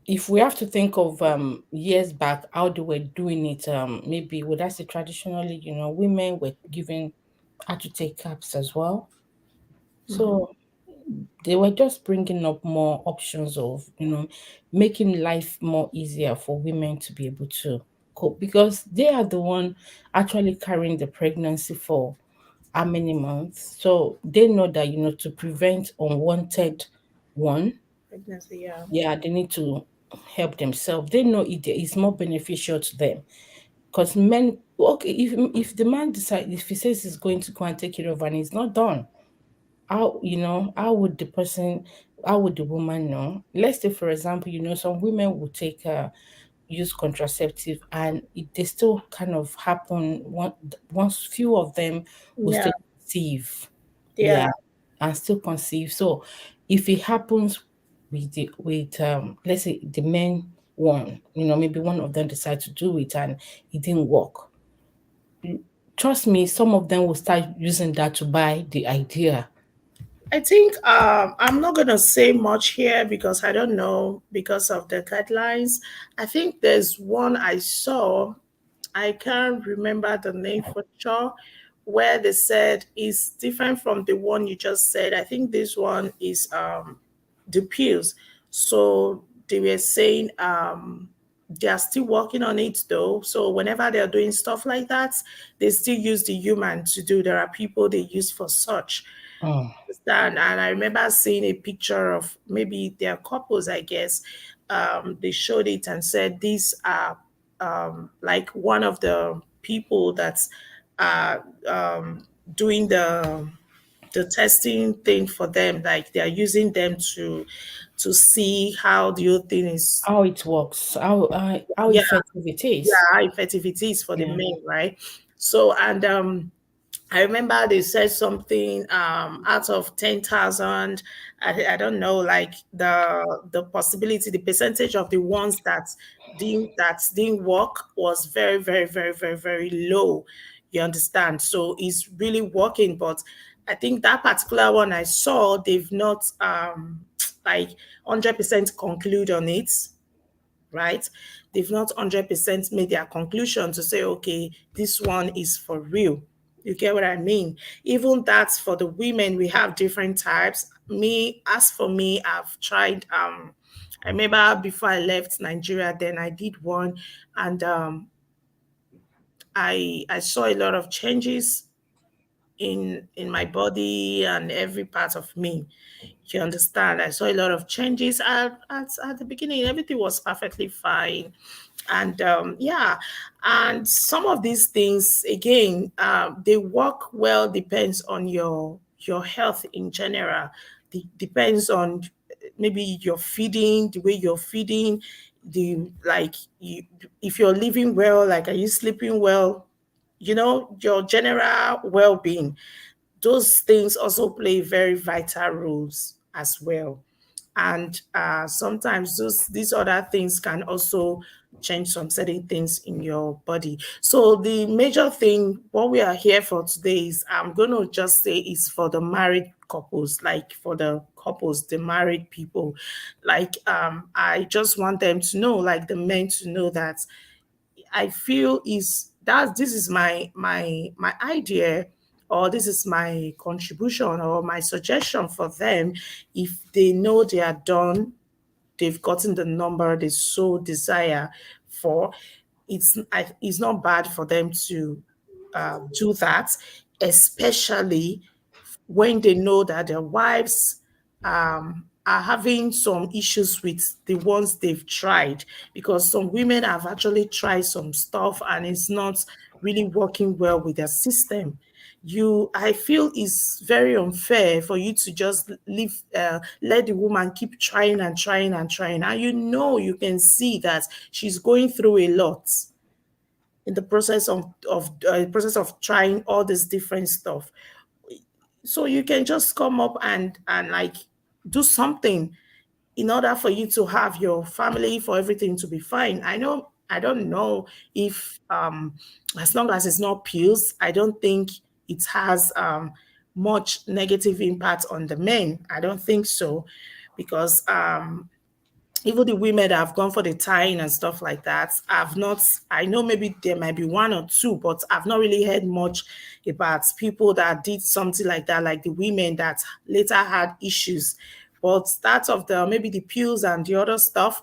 Speaker 2: If we have to think of years back how they were doing it, maybe would I say traditionally, women were given had to take caps as well.
Speaker 1: Mm-hmm.
Speaker 2: So they were just bringing up more options of, making life more easier for women to be able to cope because they are the one actually carrying the pregnancy for how many months. So they know that, to prevent unwanted one,
Speaker 1: Pregnancy, yeah.
Speaker 2: yeah, they need to help themselves. They know it's more beneficial to them. Because men, okay, if the man decides, if he says he's going to go and take it over and he's not done, how would the person, how would the woman know? Let's say, for example, some women will take use contraceptive and they still kind of happen once few of them will
Speaker 1: Yeah,
Speaker 2: still conceive.
Speaker 1: yeah.
Speaker 2: Yeah, and still conceive. So if it happens with let's say the men one, maybe one of them decide to do it and it didn't work. Trust me, some of them will start using that to buy the idea.
Speaker 1: I think I'm not gonna say much here because I don't know because of the guidelines. I think there's one I saw. I can't remember the name for sure, where they said is different from the one you just said. I think this one is the pills. So they were saying they are still working on it though. So whenever they're doing stuff like that, they still use the human to do. There are people they use for such.
Speaker 2: Oh,
Speaker 1: Understand? And I remember seeing a picture of maybe their couples, I guess. They showed it and said these are like one of the people that's uh, doing the testing thing for them. Like they are using them to see how the whole thing is.
Speaker 2: how it works, how
Speaker 1: Yeah,
Speaker 2: effective it
Speaker 1: yeah,
Speaker 2: is.
Speaker 1: how effective it is for the
Speaker 2: Yeah.
Speaker 1: men, right? So and I remember they said something out of 10,000. I don't know, like the possibility, the percentage of the ones that didn't work was very, very, very, very, very low. You understand? So it's really working, but I think that particular one I saw, they've not like 100% conclude on it, right? They've not 100% made their conclusion to say, okay, this one is for real. You get what I mean? Even that's for the women, we have different types. As for me, I've tried, I remember before I left Nigeria, then I did one and I saw a lot of changes in my body and every part of me. You understand? I saw a lot of changes at the beginning. Everything was perfectly fine. And yeah, and some of these things, again, they work well, depends on your health in general. Depends on maybe your feeding, the way you're feeding, the like you, if you're living well, like are you sleeping well, your general well-being. Those things also play very vital roles as well. And sometimes these other things can also change some certain things in your body. So the major thing, what we are here for today is, I'm going to just say, is for the married couples, like for the couples, the married people. Like I just want them to know, like the men to know that I feel is that this is my idea, or this is my contribution or my suggestion for them. If they know they are done, they've gotten the number they so desire for, it's not bad for them to do that, especially when they know that their wives are having some issues with the ones they've tried, because some women have actually tried some stuff and it's not really working well with their system. I feel it's very unfair for you to just leave, let the woman keep trying and trying and trying, and you can see that she's going through a lot in the process of trying all this different stuff. So you can just come up and like do something in order for you to have your family, for everything to be fine. I don't know if as long as it's not pills, I don't think it has much negative impact on the men. I don't think so, because even the women that have gone for the tying and stuff like that, I've not, I know maybe there might be one or two, but I've not really heard much about people that did something like that, like the women that later had issues. But that of the maybe the pills and the other stuff,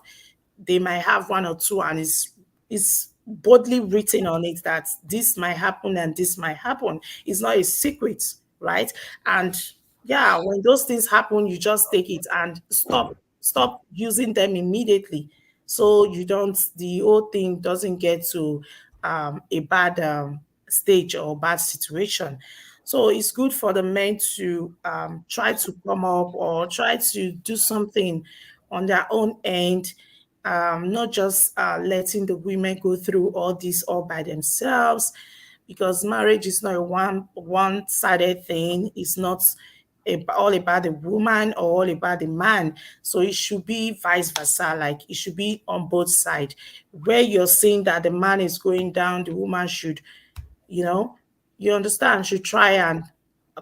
Speaker 1: they might have one or two, and it's boldly written on it that this might happen and this might happen. It's not a secret, right? And yeah, when those things happen, you just take it and stop using them immediately, so you don't the whole thing doesn't get to a bad stage or bad situation. So it's good for the men to try to come up or try to do something on their own end, not just letting the women go through all this all by themselves, because marriage is not a one-sided thing. It's not all about the woman or all about the man. So it should be vice versa. Like it should be on both sides. Where you're saying that the man is going down, the woman should, you know, you understand, should try and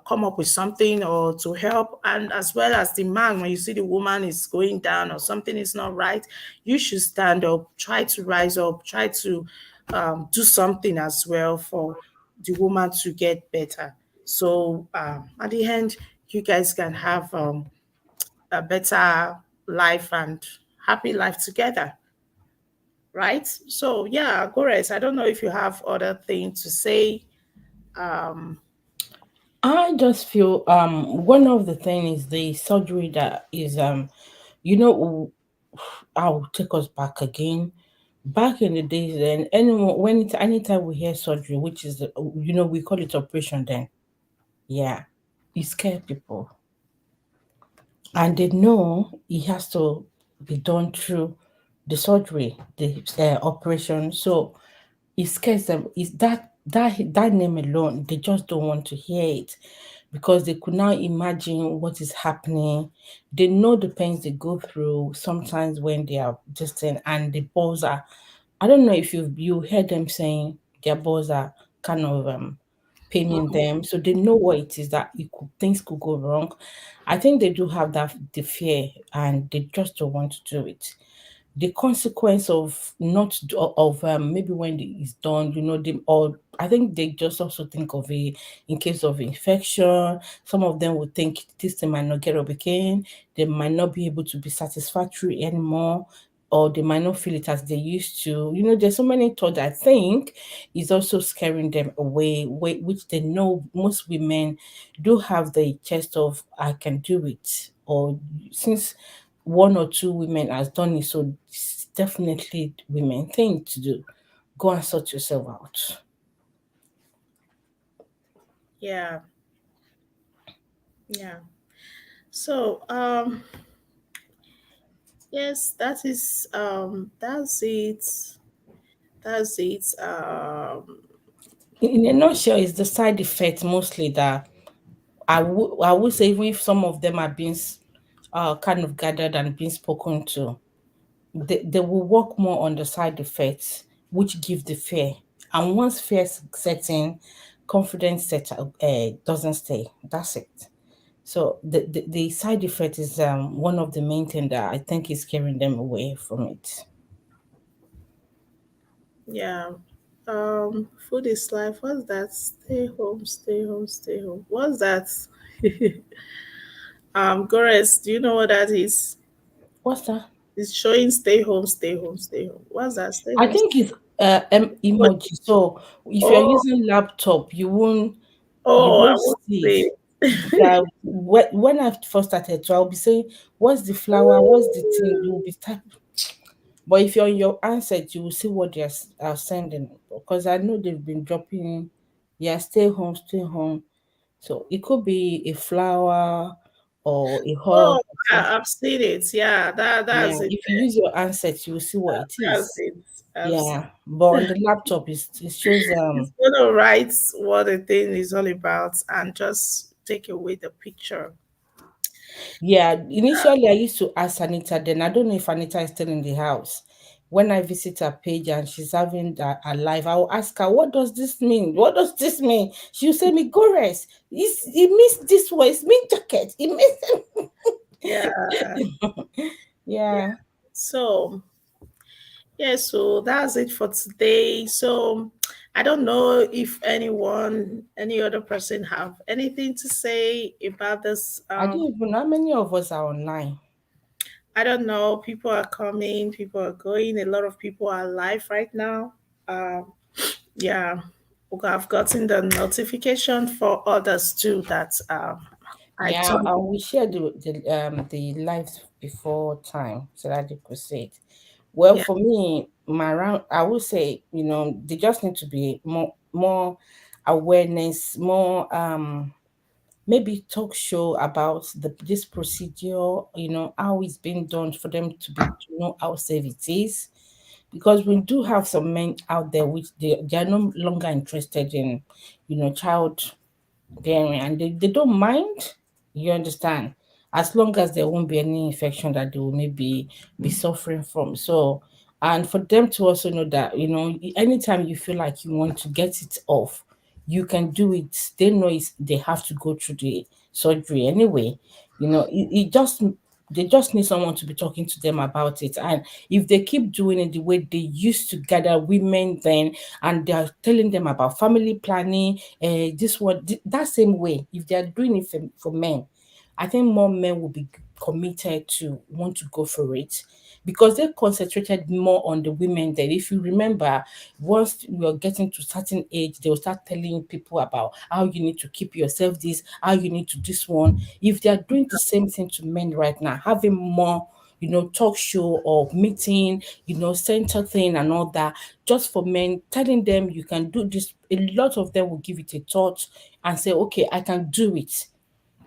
Speaker 1: come up with something or to help. And as well as the man, when you see the woman is going down or something is not right, you should stand up, try to rise up, try to do something as well for the woman to get better. So at the end, you guys can have a better life and happy life together, right? So yeah, Gores, I don't know if you have other things to say. um
Speaker 2: I just feel one of the things is the surgery that is you know I'll take us back again. Back in the days then, anyone when it anytime we hear surgery, which is we call it operation then. Yeah. It scare people. And they know it has to be done through the surgery, the operation. So it scares them. Is that name alone? They just don't want to hear it because they could now imagine what is happening. They know the pains they go through sometimes when they are distant and the balls are. I don't know if you heard them saying their balls are kind of paining them, so they know what it is that things could go wrong. I think they do have that the fear and they just don't want to do it. The consequence of not of maybe when it's done, they or I think they just also think of it in case of infection. Some of them would think this thing might not get up again. They might not be able to be satisfactory anymore, or they might not feel it as they used to. There's so many thoughts I think is also scaring them away, which they know most women do have the chest of I can do it, or since one or two women has done it, so it's definitely women thing to do. Go and sort yourself out.
Speaker 1: yeah, yeah. So yes, that's it. That's it.
Speaker 2: In a nutshell, it's the side effects mostly that I would say, even if some of them are being kind of gathered and being spoken to, they will work more on the side effects, which give the fear. And once fear sets in, confidence doesn't stay. That's it. So the side effect is one of the main thing that I think is scaring them away from it.
Speaker 1: Yeah. Food is life. What's that? Stay home, stay home, stay home. What's that? Gores, do you know what that is?
Speaker 2: What's that?
Speaker 1: It's showing stay home, stay home, stay home. What's that? Stay
Speaker 2: I
Speaker 1: home.
Speaker 2: think it's emoji. So if you're
Speaker 1: Oh,
Speaker 2: using laptop, you
Speaker 1: oh, I
Speaker 2: won't
Speaker 1: won't
Speaker 2: see it.
Speaker 1: say.
Speaker 2: Yeah, when I first started, so I'll be saying, "What's the flower? What's the thing?" You'll be typing. But if you're on your handset, you will see what they are sending, because I know they've been dropping. Yeah, stay home, stay home. So it could be a flower or a
Speaker 1: Oh,
Speaker 2: hug or something.
Speaker 1: I've seen it. Yeah,
Speaker 2: Yeah,
Speaker 1: that's it.
Speaker 2: if you use your handset, you will see what it
Speaker 1: That's
Speaker 2: is.
Speaker 1: it.
Speaker 2: Yeah, but on the laptop, it shows
Speaker 1: It's gonna write what the thing is all about and just take away the picture.
Speaker 2: Yeah, initially I used to ask Anita, then I don't know if Anita is still in the house. When I visit her page and she's having a live, I will ask her, what does this mean? What does this mean? She'll say me, go rest. It means this way, it means jacket. It means
Speaker 1: Yeah. Yeah.
Speaker 2: yeah.
Speaker 1: So yeah, so that's it for today. So I don't know if any other person have anything to say about this.
Speaker 2: I don't even know how many of us are online.
Speaker 1: I don't know. People are coming, people are going. A lot of people are live right now. Um, yeah, okay, I've gotten the notification for others too that I
Speaker 2: Yeah,
Speaker 1: told.
Speaker 2: I will share the lives before time so that they could see it. Well,
Speaker 1: Yeah,
Speaker 2: for me, my round, I would say, they just need to be more awareness, more maybe talk show about this procedure, how it's being done for them to know how safe it is. Because we do have some men out there which they are no longer interested in, child bearing, and they don't mind, you understand, as long as there won't be any infection that they will maybe be suffering from. So, and for them to also know that, anytime you feel like you want to get it off, you can do it. They know they have to go through the surgery anyway. It just, they just need someone to be talking to them about it. And if they keep doing it the way they used to gather women then, and they are telling them about family planning, this one, that same way, if they are doing it for men, I think more men will be committed to want to go for it, because they concentrated more on the women. Then, if you remember, once you're getting to certain age, they will start telling people about how you need to keep yourself this, how you need to this one. If they are doing the same thing to men right now, having more, talk show or meeting, center thing and all that, just for men, telling them you can do this, a lot of them will give it a thought and say, okay, I can do it.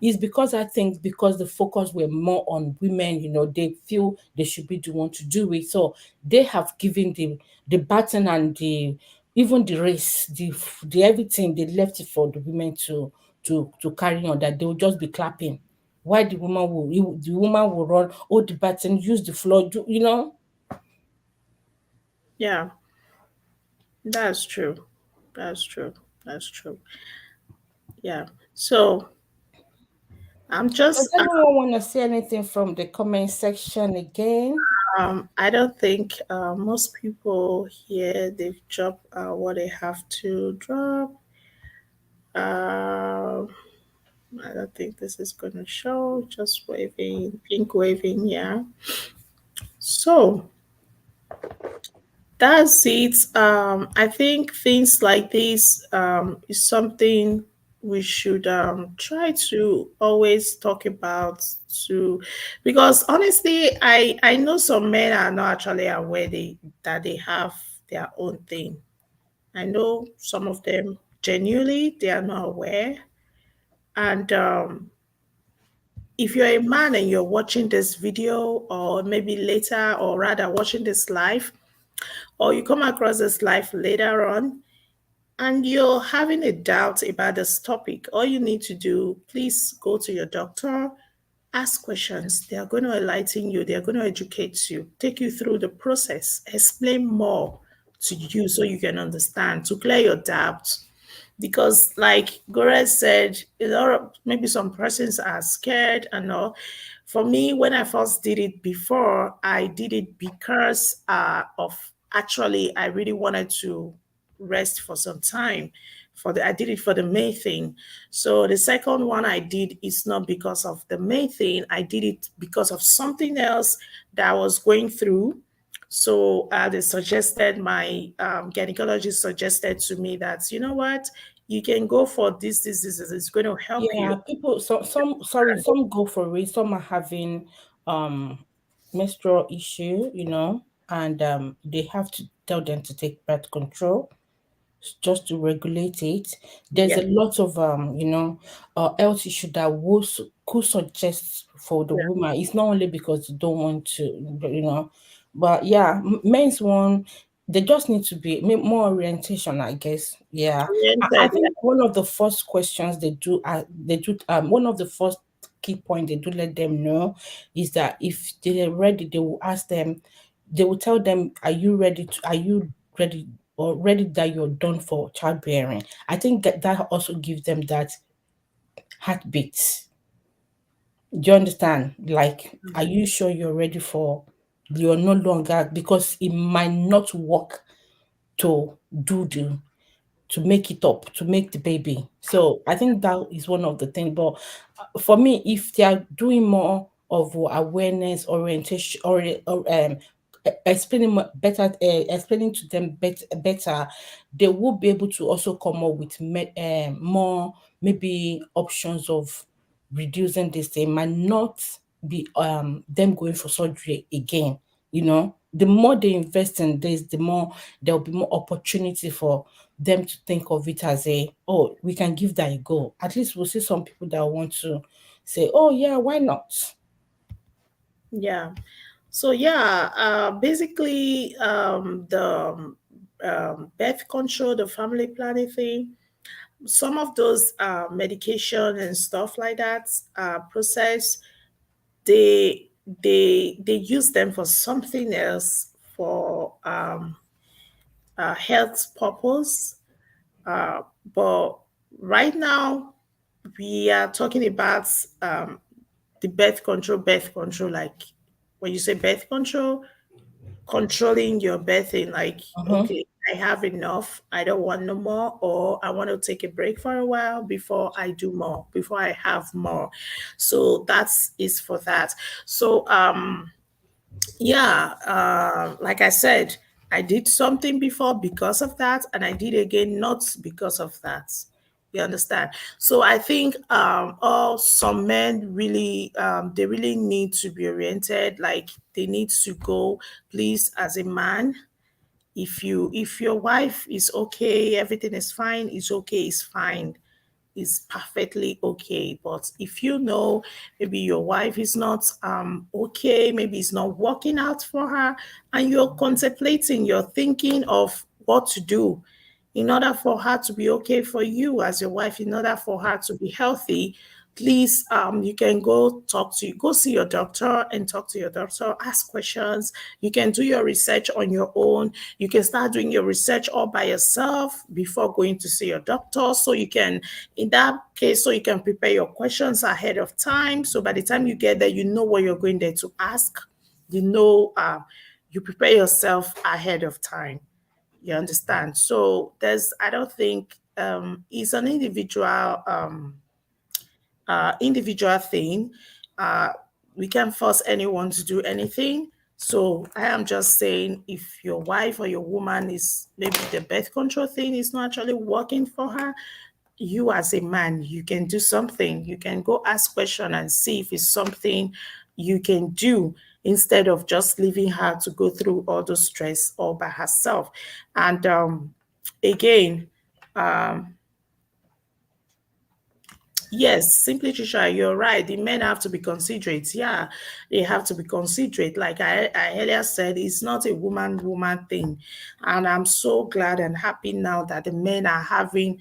Speaker 2: Is because I think because the focus were more on women, they feel they should be the one to do it. So they have given the baton and the even the race, the everything, they left it for the women to carry on, that they will just be clapping. Why the woman will run, hold the baton, use the floor,
Speaker 1: yeah, that's true. That's true. That's true. Yeah. So I'm
Speaker 2: Does
Speaker 1: just
Speaker 2: anyone want to say anything from the comment section again?
Speaker 1: I don't think most people here they've dropped what they have to drop. I don't think this is gonna show. Just waving, pink waving, yeah. So that's it. I think things like this is something we should try to always talk about too, because honestly, I know some men are not actually aware that they have their own thing. I know some of them genuinely they are not aware, and if you're a man and you're watching this video, or maybe later, or rather watching this live, or you come across this live later on, and you're having a doubt about this topic, all you need to do, please go to your doctor, ask questions. They are going to enlighten you, they're going to educate you, take you through the process, explain more to you so you can understand, to clear your doubts. Because like Gorez said, a lot of maybe some persons are scared and all. For me, when I first did it before, I did it because of actually I really wanted to rest for some time. I did it for the May thing. So the second one I did is not because of the May thing. I did it because of something else that I was going through. So they suggested, my gynecologist suggested to me that, you know what, you can go for this. It's going to help you.
Speaker 2: Yeah, people, some go for it, some are having menstrual issue, and they have to tell them to take birth control. just to regulate it. There's
Speaker 1: Yeah.
Speaker 2: a lot of health issue that could suggest for the
Speaker 1: Yeah.
Speaker 2: woman. It's not only because they don't want to, but yeah, men's one, they just need to be more orientation, I guess. Yeah, I
Speaker 1: Oriented. Yeah.
Speaker 2: think one of the first questions one of the first key point they do let them know is that if they're ready, they will ask them, they will tell them, are you ready, or ready that you're done for childbearing? I think that also gives them that heartbeat. Do you understand? Like, are you sure you're ready for, you're no longer, because it might not work to do the to make it up, to make the baby. So I think that is one of the things. But for me, if they are doing more of awareness, orientation, or explaining better, explaining to them better, they will be able to also come up with more, maybe options of reducing this. They might not be them going for surgery again. The more they invest in this, the more there'll be more opportunity for them to think of it as oh, we can give that a go. At least we'll see some people that want to say, oh yeah, why not?
Speaker 1: Yeah. So yeah, basically, the birth control, the family planning thing, some of those medication and stuff like that process, they use them for something else, for health purpose. Uh, but right now we are talking about the birth control, like when you say birth control, controlling your birthing, like,
Speaker 2: Mhm.
Speaker 1: okay, I have enough, I don't want no more, or I want to take a break for a while before I do more, before I have more. So that's is for that. So yeah, like I said, I did something before because of that, and I did again not because of that. You understand? So I think all some men really they really need to be oriented. Like, they need to go, please, as a man, if your wife is okay, everything is fine, it's okay, it's fine, is perfectly okay. But if you know maybe your wife is not okay, maybe it's not working out for her, and you're contemplating, you're thinking of what to do in order for her to be okay, for you as your wife, in order for her to be healthy, please, you can go see your doctor and talk to your doctor, ask questions. You can do your research on your own. You can start doing your research all by yourself before going to see your doctor. So you can, in that case, so you can prepare your questions ahead of time. So by the time you get there, you know what you're going there to ask. You know, you prepare yourself ahead of time. You understand? So I don't think it's an individual thing. Uh, we can't force anyone to do anything. So I am just saying, if your wife or your woman is, maybe the birth control thing is not actually working for her, you as a man, you can do something. You can go ask question and see if it's something you can do, instead of just leaving her to go through all the stress all by herself. And again, yes, simply Trisha, you're right. The men have to be considerate. Yeah, they have to be considerate. Like I earlier said, it's not a woman thing. And I'm so glad and happy now that the men are having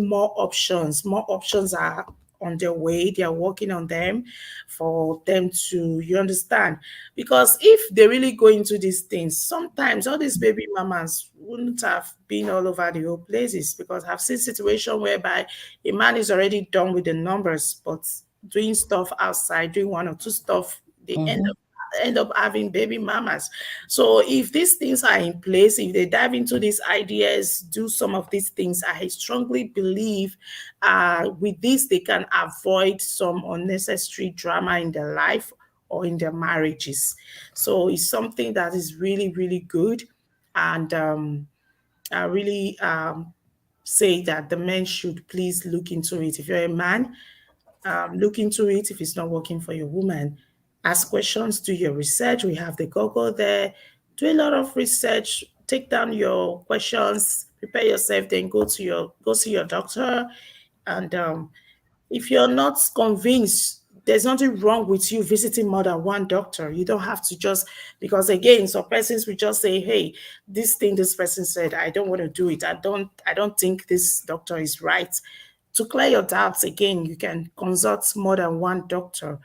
Speaker 1: more options. More options are on their way. They are working on them for them to, you understand? Because if they really go into these things, sometimes all these baby mamas wouldn't have been all over the whole places, because I've seen situation whereby a man is already done with the numbers, but doing stuff outside, doing one or two stuff, they
Speaker 2: Mhm.
Speaker 1: end up having baby mamas. So if these things are in place, if they dive into these ideas, do some of these things, I strongly believe with this they can avoid some unnecessary drama in their life or in their marriages. So it's something that is really, really good. And I really say that the men should please look into it. If you're a man, look into it. If it's not working for your woman, ask questions, do your research. We have the Google there. Do a lot of research. take down your questions, prepare yourself, then go see your doctor. And if you're not convinced, there's nothing wrong with you visiting more than one doctor. You don't have to just, because again, some persons will just say, hey, this thing this person said, I don't want to do it. I don't think this doctor is right. To clear your doubts, again, you can consult more than one doctor.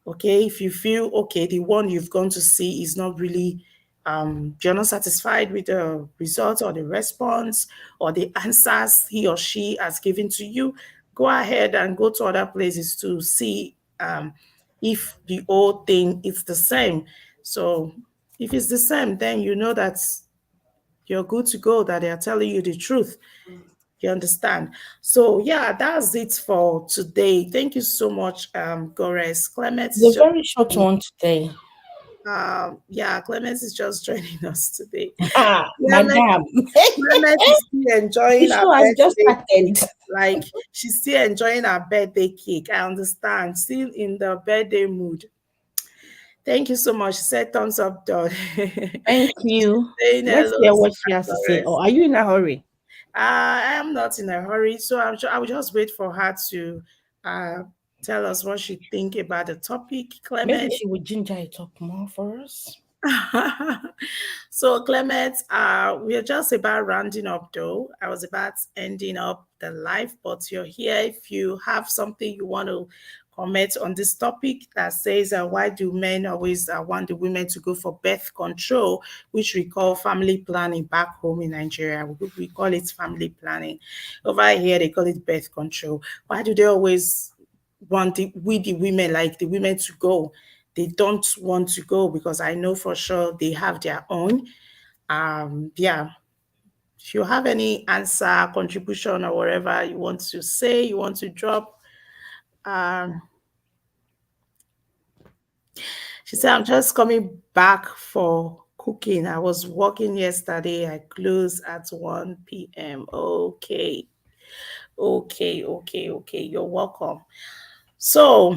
Speaker 1: Okay, if you feel okay, the one you've gone to see is not really, you're not satisfied with the results or the response or the answers he or she has given to you, go ahead and go to other places to see, if the whole thing is the same. So if it's the same, then you know that you're good to go, that they are telling you the truth. You understand? So yeah, that's it for today. Thank you so much, Gores. Clement is
Speaker 2: The
Speaker 1: just,
Speaker 2: very short one today.
Speaker 1: yeah, Clement is just joining us today.
Speaker 2: Ah,
Speaker 1: Clement,
Speaker 2: madam.
Speaker 1: Clement is still
Speaker 2: The
Speaker 1: enjoying her
Speaker 2: show has just
Speaker 1: birthday cake.
Speaker 2: started.
Speaker 1: Like she's still enjoying her birthday cake. I understand. Still in the birthday mood. Thank you so much. She said thumbs up, Dot.
Speaker 2: Thank you.
Speaker 1: Saying
Speaker 2: Let's
Speaker 1: hello,
Speaker 2: hear what she has to say.
Speaker 1: Sister.
Speaker 2: Or are you in a hurry?
Speaker 1: I am not in a hurry, so I will just wait for her to uh, tell us what she think about the topic,
Speaker 2: Maybe
Speaker 1: Clement.
Speaker 2: she would ginger it up more for us.
Speaker 1: So, Clement, we're just about rounding up, though. I was about ending up the live, but you're here. If you have something you want to comment on this topic that says, why do men always want the women to go for birth control, which we call family planning back home in Nigeria? We call it family planning. Over here, they call it birth control. Why do they always want the women, like the women, to go? They don't want to go because I know for sure they have their own. Yeah. If you have any answer, contribution, or whatever you want to say, you want to drop, um, she said, I'm just coming back for cooking. I was working yesterday. I closed at 1 p.m. Okay. Okay. You're welcome. So,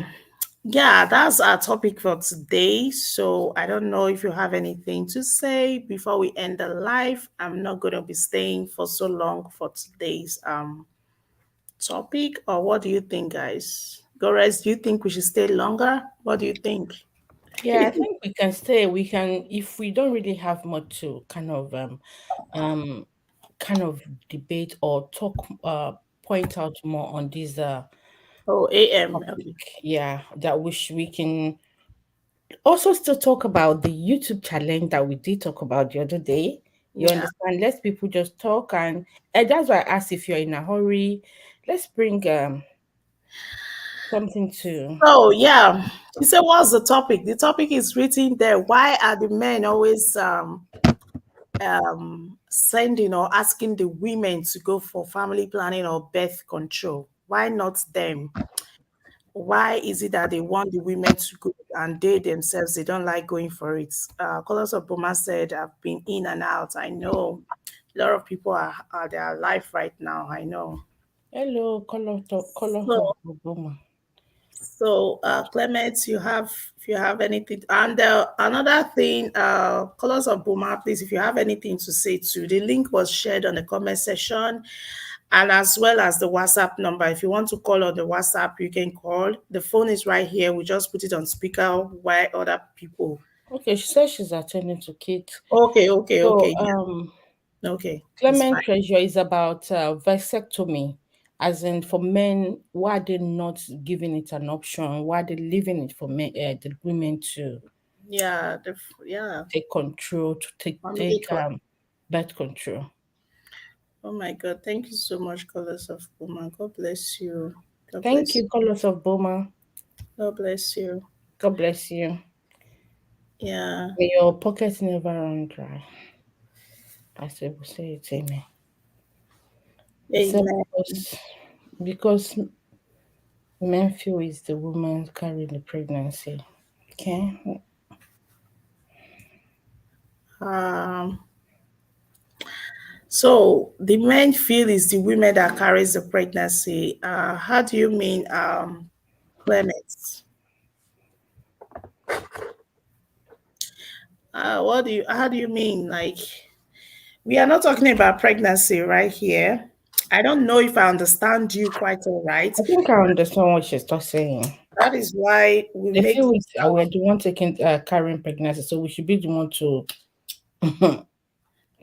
Speaker 1: yeah, that's our topic for today. So I don't know if you have anything to say before we end the live. I'm not going to be staying for so long for today's topic. Or what do you think, guys? Gores, do you think we should stay longer? What do you think?
Speaker 2: Yeah, I think we can stay. We can, if we don't really have much to um kind of debate or talk point out more on this
Speaker 1: Oh, AM.
Speaker 2: topic.
Speaker 1: Okay.
Speaker 2: Yeah, that we can also still talk about the YouTube challenge that we did talk about the other day. You
Speaker 1: Yeah.
Speaker 2: understand? Let people just talk, and that's why I asked if you're in a hurry. Let's bring something to.
Speaker 1: So, yeah. You said, what's the topic? The topic is written there. Why are the men always sending or asking the women to go for family planning or birth control? Why not them? Why is it that they want the women to go and they themselves they don't like going for it? Colors of Boma said, I've been in and out. I know a lot of people are their life right now. I know.
Speaker 2: Hello, color
Speaker 1: So,
Speaker 2: of Obama.
Speaker 1: Clement, you have, if you have anything, and another thing, Colors of Boma, please, if you have anything to say too, the link was shared on the comment section, and as well as the WhatsApp number. If you want to call on the WhatsApp, you can call. The phone is right here. We just put it on speaker while other people.
Speaker 2: Okay, she says she's attending to kids.
Speaker 1: Okay,
Speaker 2: So,
Speaker 1: yeah, okay, it's fine.
Speaker 2: Clement pressure is about vasectomy, as in for men. Why are they not giving it an option? Why are they leaving it for men, the women to
Speaker 1: Yeah, yeah,
Speaker 2: take control, to
Speaker 1: family
Speaker 2: take
Speaker 1: call.
Speaker 2: birth control?
Speaker 1: Oh my God, thank you so much, Colors of Boma. God bless you. God
Speaker 2: Thank
Speaker 1: bless
Speaker 2: you,
Speaker 1: you.
Speaker 2: colors of Boma.
Speaker 1: God bless you.
Speaker 2: God bless you.
Speaker 1: Yeah.
Speaker 2: May your pockets never run dry. As we will say it, amen. He said
Speaker 1: Amen.
Speaker 2: because men feel is the woman carrying the pregnancy. Okay.
Speaker 1: Um, so the men feel is the women that carries the pregnancy. How do you mean, Clement? What do you? How do you mean? Like, We are not talking about pregnancy right here. I don't know if I understand you quite all right.
Speaker 2: I think I understand what she's just saying.
Speaker 1: That is why we
Speaker 2: They
Speaker 1: make
Speaker 2: feel
Speaker 1: this
Speaker 2: it's we're the one taking carrying pregnancy, so we should be the one to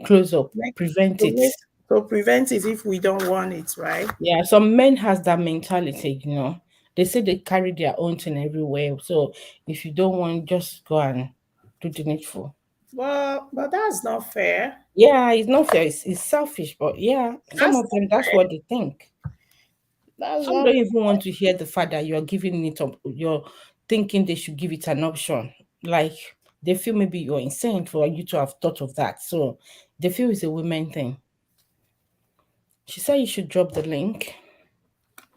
Speaker 2: close up,
Speaker 1: make
Speaker 2: prevent
Speaker 1: to
Speaker 2: it.
Speaker 1: make to prevent it if we don't want it, right?
Speaker 2: Yeah, some men has that mentality, you know. They say they carry their own thing everywhere. So if you don't want, just go and do the needful.
Speaker 1: Well, but that's not fair.
Speaker 2: Yeah, it's not fair. It's selfish, but yeah, some
Speaker 1: That's
Speaker 2: of them
Speaker 1: not
Speaker 2: that's
Speaker 1: fair.
Speaker 2: what they think.
Speaker 1: That's
Speaker 2: Some
Speaker 1: not
Speaker 2: don't even want to hear the fact that you're giving it up. You're thinking they should give it an option. Like they feel maybe you're insane for you to have thought of that. So they feel it's a women thing. She said you should drop the link.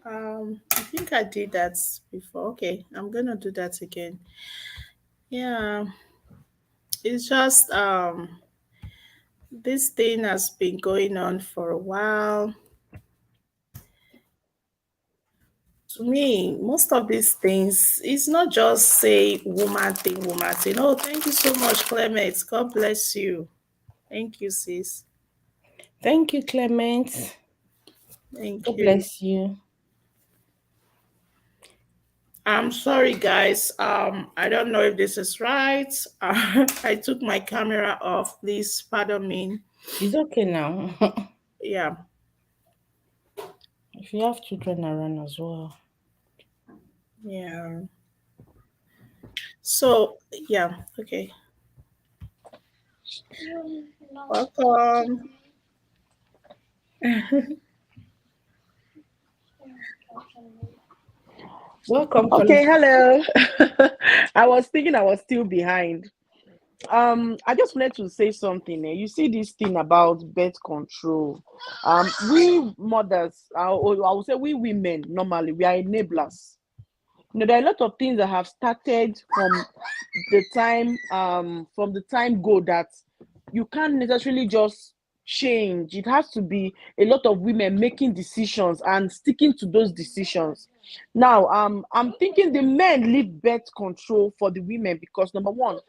Speaker 1: I think I did that before. Okay, I'm gonna do that again. Yeah, it's just this thing has been going on for a while. To me, most of these things, it's not just say woman thing, woman thing. Oh, thank you so much, Clement. God bless you. Thank you, sis.
Speaker 2: Thank you, Clement.
Speaker 1: Thank
Speaker 2: God
Speaker 1: you.
Speaker 2: bless you.
Speaker 1: I'm sorry, guys. I don't know if this is right. I took my camera off. Please pardon me.
Speaker 2: It's okay now.
Speaker 1: Yeah,
Speaker 2: If you have children around as well.
Speaker 1: yeah. So, yeah, okay. Welcome.
Speaker 2: Welcome, Colin.
Speaker 3: Okay, hello. I was thinking I was still behind. I just wanted to say something. You see this thing about birth control. We mothers, or I would say we women, normally we are enablers. You know, there are a lot of things that have started from the time go that you can't necessarily just change. It has to be a lot of women making decisions and sticking to those decisions. Now, I'm thinking the men leave birth control for the women because number one,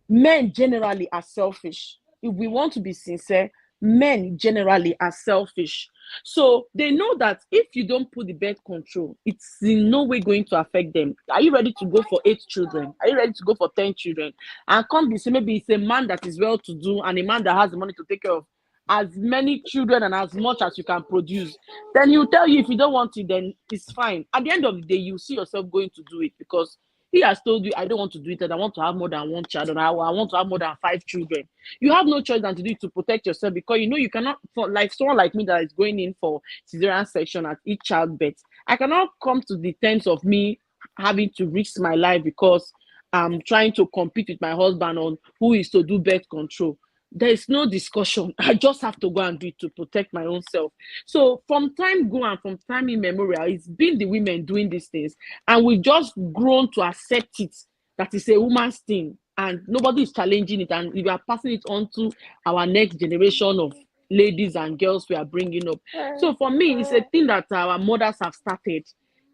Speaker 3: men generally are selfish. If we want to be sincere, men generally are selfish. So they know that if you don't put the birth control, it's in no way going to affect them. Are you ready to go for 8 children? Are you ready to go for 10 children? And come be say maybe it's a man that is well to do and a man that has the money to take care of as many children and as much as you can produce. Then he'll tell you if you don't want it, then it's fine. At the end of the day, you see yourself going to do it because he has told you, I don't want to do it, and I want to have more than one child, and I want to have more than 5 children. You have no choice than to do it to protect yourself because you know you cannot, for like someone like me that is going in for cesarean section at each childbirth, I cannot come to the terms of me having to risk my life because I'm trying to compete with my husband on who is to do birth control. There is no discussion. I just have to go and do it to protect my own self. So from time go and from time immemorial, it's been the women doing these things, and we've just grown to accept it that it's a woman's thing, and nobody is challenging it, and we are passing it on to our next generation of ladies and girls we are bringing up. So for me, it's a thing that our mothers have started,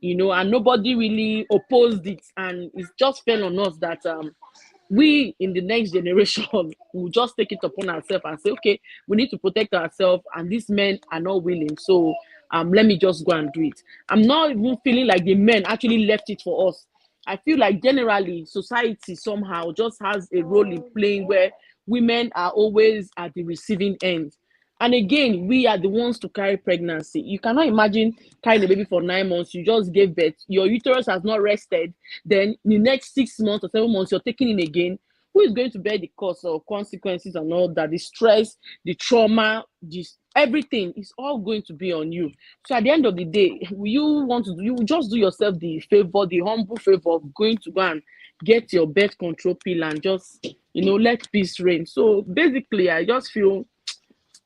Speaker 3: you know, and nobody really opposed it, and it just fell on us that we in the next generation will just take it upon ourselves and say, okay, we need to protect ourselves, and these men are not willing. So let me just go and do it. I'm not even feeling like the men actually left it for us. I feel like generally society somehow just has a role in playing where women are always at the receiving end. And again, we are the ones to carry pregnancy. You cannot imagine carrying a baby for 9 months. You just gave birth. Your uterus has not rested. Then in the next 6 months or 7 months, you're taking in again. Who is going to bear the cost or consequences and all that? The stress, the trauma, just everything is all going to be on you. So at the end of the day, you just do yourself the favor, the humble favor of going to go and get your birth control pill and just let peace reign. So basically, I just feel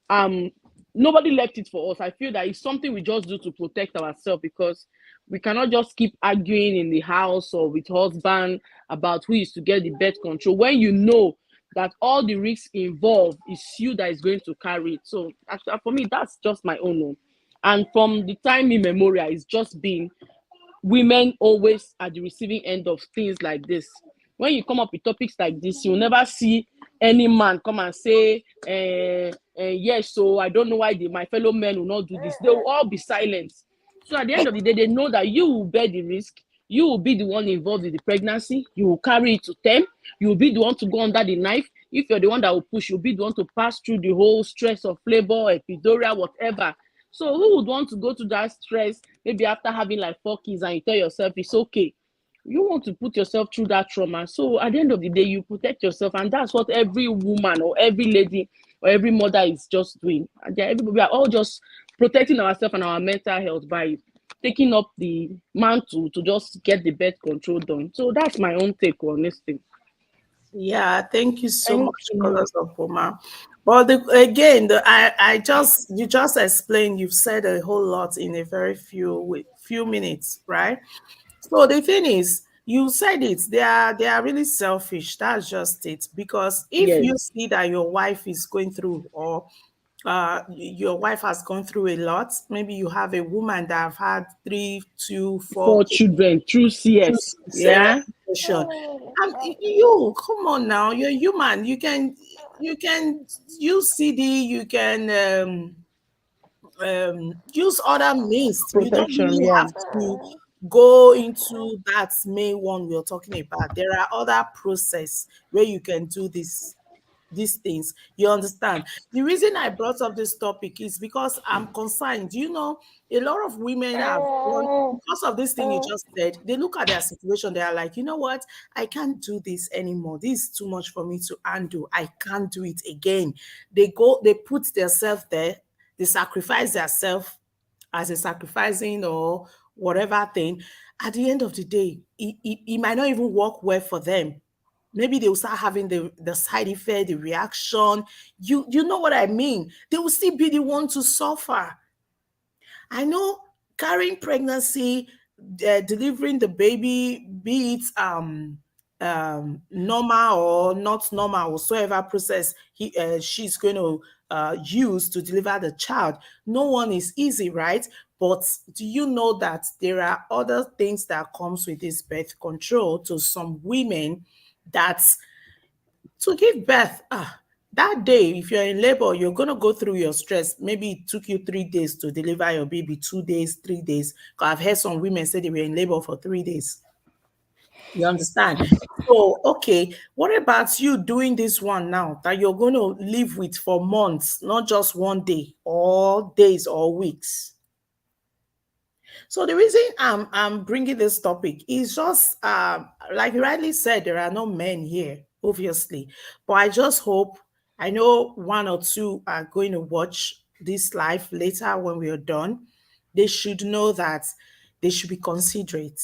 Speaker 3: um nobody left it for us. I feel that it's something we just do to protect ourselves because we cannot just keep arguing in the house or with husband about who is to get the birth control when you know that all the risks involved is you that is going to carry it. So actually, for me, that's just my own. And from the time immemorial, it's just been women always at the receiving end of things like this. when you come up with topics like this, you'll never see any man come and say, yes, so I don't know why my fellow men will not do this. They will all be silent. So at the end of the day, they know that you will bear the risk. You will be the one involved in the pregnancy. You will carry it to term. You will be the one to go under the knife. If you're the one that will push, you'll be the one to pass through the whole stress of labor, epidural, whatever. So who would want to go through that stress, maybe after having like 4 kids, and you tell yourself it's okay? You want to put yourself through that trauma. So at the end of the day, you protect yourself, and that's what every woman or every lady or every mother is just doing. And we are all just protecting ourselves and our mental health by taking up the mantle to just get the birth control done. So that's my own take on this thing.
Speaker 1: Yeah, thank you so
Speaker 3: Thank
Speaker 1: much,
Speaker 3: you.
Speaker 1: Colors of Puma. But you just explained, you've said a whole lot in a very few minutes, right? So the thing is, you said it, they are really selfish. That's just it. Because if you
Speaker 3: Yes.
Speaker 1: see that your wife is going through, or your wife has gone through a lot, maybe you have a woman that have had 3, 2, 4
Speaker 3: 4
Speaker 1: kids,
Speaker 3: children through CS. Yeah.
Speaker 1: and you come on now, you're human. You can use CD, you can use other means. You don't
Speaker 3: Protection.
Speaker 1: really
Speaker 3: Yeah.
Speaker 1: have to go into that main one we're talking about. There are other process where you can do these things. You understand? The reason I brought up this topic is because I'm concerned. You know, a lot of women have gone because of this thing you just said. They look at their situation, they are like, you know what? I can't do this anymore. This is too much for me to undo. I can't do it again. They put themselves there, they sacrifice themselves as a sacrificing or whatever thing. At the end of the day, it might not even work well for them. Maybe they will start having the side effect, the reaction. You know what I mean? They will still be the one to suffer. I know carrying pregnancy, delivering the baby, be it normal or not normal, whatsoever process she's going to use to deliver the child. No one is easy, right? But do you know that there are other things that comes with this birth control to some women that to give birth, that day, if you're in labor, you're going to go through your stress. Maybe it took you 3 days to deliver your baby, 2 days, 3 days. Because I've heard some women say they were in labor for 3 days. You understand? So, okay, what about you doing this one now that you're going to live with for months, not just one day or days or weeks? So the reason I'm bringing this topic is just like you rightly said, there are no men here, obviously, but I just hope, I know one or two are going to watch this live later when we are done. They should know that they should be considerate.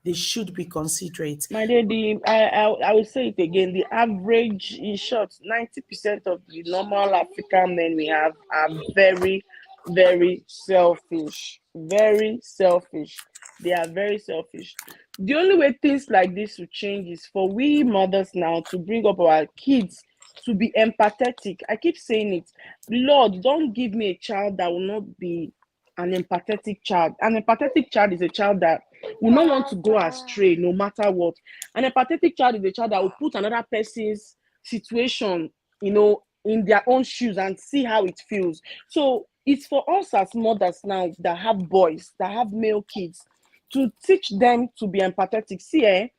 Speaker 1: They should be considerate.
Speaker 3: My lady, I will say it again. The average, in short, 90% of the normal African men we have are very, very selfish. Very selfish. They are very selfish. The only way things like this will change is for we mothers now to bring up our kids to be empathetic. I keep saying it. Lord, don't give me a child that will not be an empathetic child. An empathetic child is a child that will not want to go astray no matter what. An empathetic child is a child that will put another person's situation, in their own shoes and see how it feels. So it's for us as mothers now that have boys, that have male kids, to teach them to be empathetic. See,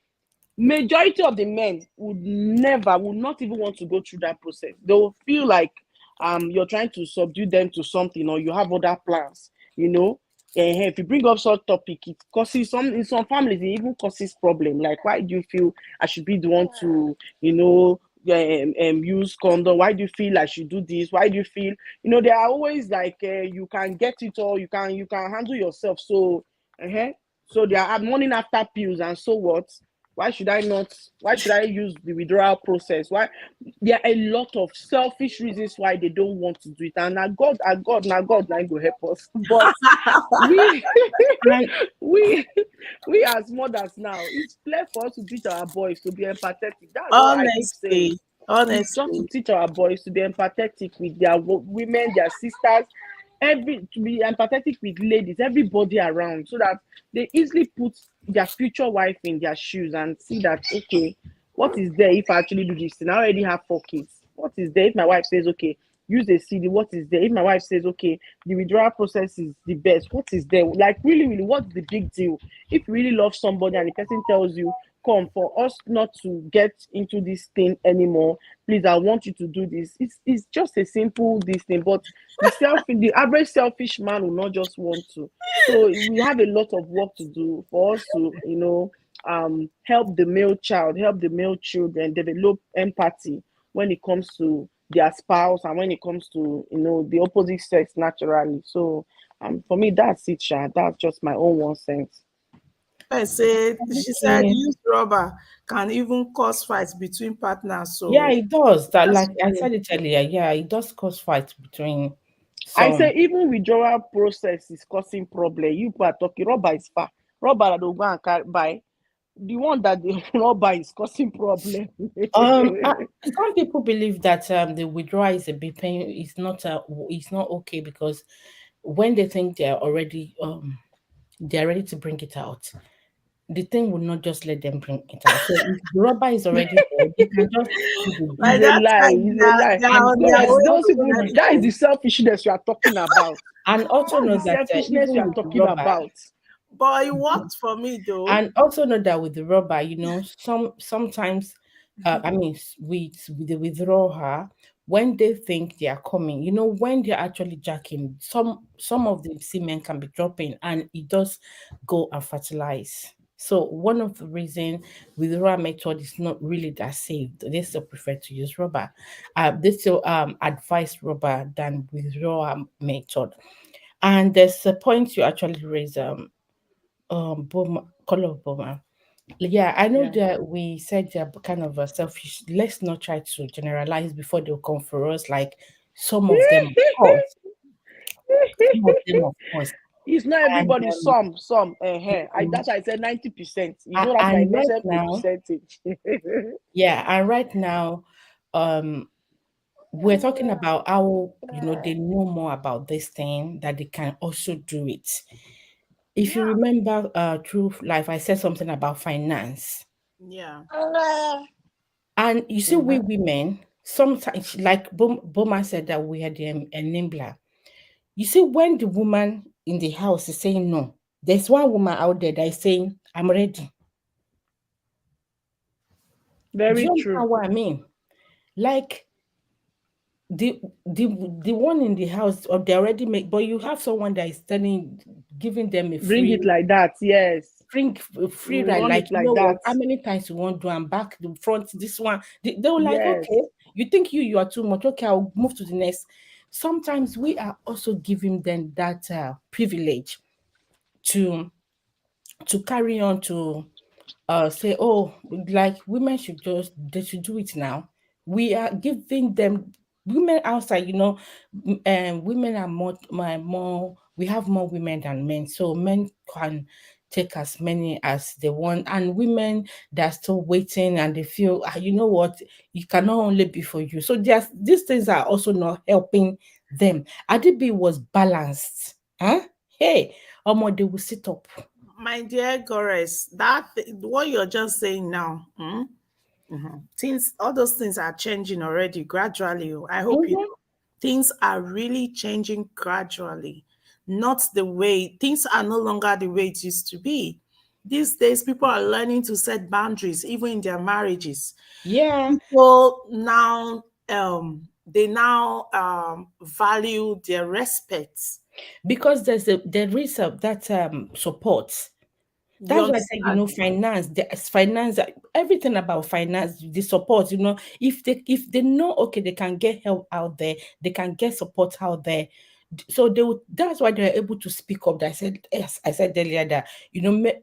Speaker 3: majority of the men would not even want to go through that process. They will feel like you're trying to subdue them to something, or you have other plans, if you bring up such topic, it causes in some families, it even causes problem. Like, why do you feel I should be the one to use condom? Why do you feel I should do this? Why do you feel they are always like you can get it, or you can handle yourself. So so they are running after pills, and so what? Why should I use the withdrawal process? Why? There are a lot of selfish reasons why they don't want to do it. And now God will help us. But we as mothers now, it's clear for us to teach our boys to be empathetic. That's what I keep saying. It's just to teach our boys to be empathetic with their women, their sisters, to be empathetic with ladies, everybody around, so that they easily put their future wife in their shoes and see that, okay, what is there if I actually do this thing? I already have 4 kids. What is there if my wife says, okay, use a CD? What is there if my wife says, okay, the withdrawal process is the best? What is there? Like, really, really, what's the big deal? If you really love somebody and the person tells you, come, for us not to get into this thing anymore, please, I want you to do this. It's just a simple this thing, but the average selfish man will not just want to. So we have a lot of work to do for us to, help the male child, help the male children develop empathy when it comes to their spouse and when it comes to, the opposite sex naturally. So for me, that's it, Sha. That's just my own 1 cent.
Speaker 1: I said, she said,
Speaker 2: Yeah.
Speaker 1: use rubber can even cause fights between partners.
Speaker 2: Yeah,
Speaker 1: So
Speaker 2: it does. That,
Speaker 1: that's
Speaker 2: like I
Speaker 1: true.
Speaker 2: said it earlier, yeah, it does cause fights between
Speaker 3: I
Speaker 2: some.
Speaker 3: say even withdrawal process is causing problem. You people are talking rubber is far. Rubber that they'll go and buy. The one that the rubber is causing problem.
Speaker 2: Some people believe that the withdrawal is a bit pain. It's not okay because when they think they're ready to bring it out, the thing will not just let them bring it out. So if the rubber is already there, they can just do the
Speaker 1: By
Speaker 3: It's a
Speaker 1: that
Speaker 3: lie.
Speaker 1: time,
Speaker 3: It's a lie.
Speaker 1: they are
Speaker 2: and
Speaker 1: on their
Speaker 3: Yes,
Speaker 1: way
Speaker 3: those
Speaker 1: to
Speaker 3: people.
Speaker 1: get
Speaker 3: That is
Speaker 1: home.
Speaker 3: the selfishness you are talking about.
Speaker 2: and also
Speaker 3: That's
Speaker 2: know
Speaker 3: the
Speaker 2: that
Speaker 3: selfishness you
Speaker 2: even
Speaker 3: are
Speaker 2: with the
Speaker 3: talking
Speaker 2: rubber,
Speaker 3: about.
Speaker 1: But it worked for me though.
Speaker 2: and also know that with the rubber, sometimes, I mean, with the withdrawer, when they think they are coming, when they're actually jacking, some of the semen can be dropping, and it does go and fertilize. So one of the reason withdrawal method is not really that safe. They still prefer to use rubber. They still advise rubber than withdrawal method. And there's a point you actually raise, Color of Boma. Yeah, I know
Speaker 3: Yeah.
Speaker 2: that we said they're kind of a selfish. Let's not try to generalize before they'll come for us. Like some of them, of course, some of them, of course,
Speaker 3: It's not
Speaker 2: and
Speaker 3: everybody. Some. That's why I said 90%. You know that's my
Speaker 2: and right
Speaker 3: innocent
Speaker 2: now,
Speaker 3: percentage.
Speaker 2: yeah, and right now, um, we're talking about how they know more about this thing that they can also do it. If you
Speaker 1: Yeah.
Speaker 2: remember, through life, I said something about finance.
Speaker 1: Yeah.
Speaker 2: And you see, we
Speaker 3: Mhm.
Speaker 2: women, sometimes, like Boma said, that we are the enabler. You see, when the woman in the house is saying no, there's one woman out there that is saying, I'm ready. Do
Speaker 3: Very
Speaker 2: you
Speaker 3: true.
Speaker 2: understand what I mean? Like the the one in the house, or they already make, but you have someone that is giving them a
Speaker 3: Bring
Speaker 2: free
Speaker 3: it like that. Yes.
Speaker 2: free
Speaker 3: You
Speaker 2: ride,
Speaker 3: run
Speaker 2: like,
Speaker 3: it like
Speaker 2: what,
Speaker 3: that.
Speaker 2: how many times you want to, and back, the front, this one, they were like,
Speaker 3: Yes.
Speaker 2: okay, you think you are too much, okay, I'll move to the next. Sometimes we are also giving them that privilege to carry on to say, oh, like women they should do it now. We are giving them, women outside, women are more, we have more women than men, so men can take as many as they want, and women that are still waiting, and they feel, you know what, it cannot only be for you. So these things are also not helping them. Adibi was balanced, huh? Hey, they will sit up.
Speaker 1: My dear Goris, what you're just saying now, things, all those things are changing already gradually. Oh. I hope you
Speaker 2: Mhm.
Speaker 1: know. Things are really changing gradually. Not the way, things are no longer the way it used to be. These days, people are learning to set boundaries, even in their marriages.
Speaker 2: Yeah,
Speaker 1: People now, they now value their respect.
Speaker 2: because there is that support.
Speaker 1: You
Speaker 2: That's why I said,
Speaker 1: understand?
Speaker 2: finance, finance, everything about finance, the support, if they know, okay, they can get help out there, they can get support out there. So that's why they're able to speak up. That I said, yes, I said earlier that,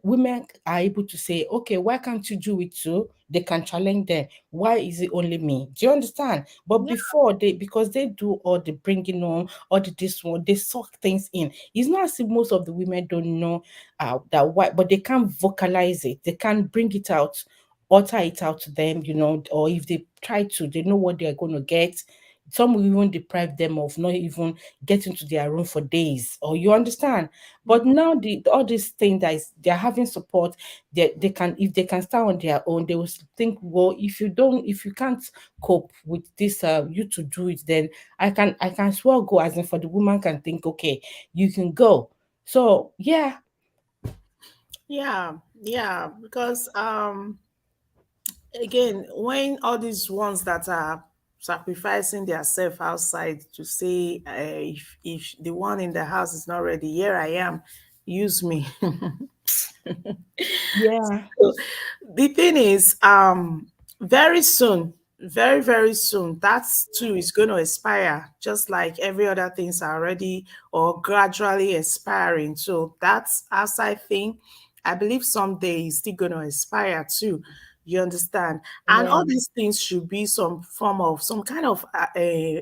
Speaker 2: women are able to say, okay, why can't you do it too? They can challenge them. Why is it only me? Do you understand? But
Speaker 1: Yeah.
Speaker 2: before, because they do all the bringing on, all the this one, they suck things in. It's not as if most of the women don't know that why, but they can't vocalize it. They can't bring it out, utter it out to them, or if they try to, they know what they're going to get. Some will even deprive them of not even getting to their room for days, or you understand. But now all this thing that is, they're having support, they can, if they can start on their own, they will think, well, if you can't cope with this, you to do it, then I can as well go, as in for the woman can think, okay, you can go. So yeah.
Speaker 1: Yeah, yeah, because again, when all these ones that are sacrificing their self outside to say, if the one in the house is not ready, here I am, use me.
Speaker 2: Yeah.
Speaker 1: So, the thing is, very soon, very, very soon, that too is going to expire, just like every other things are already or gradually expiring. So that's outside thing. I believe someday it's still going to expire too. You understand? And
Speaker 2: Yeah.
Speaker 1: all these things should be some form of some kind of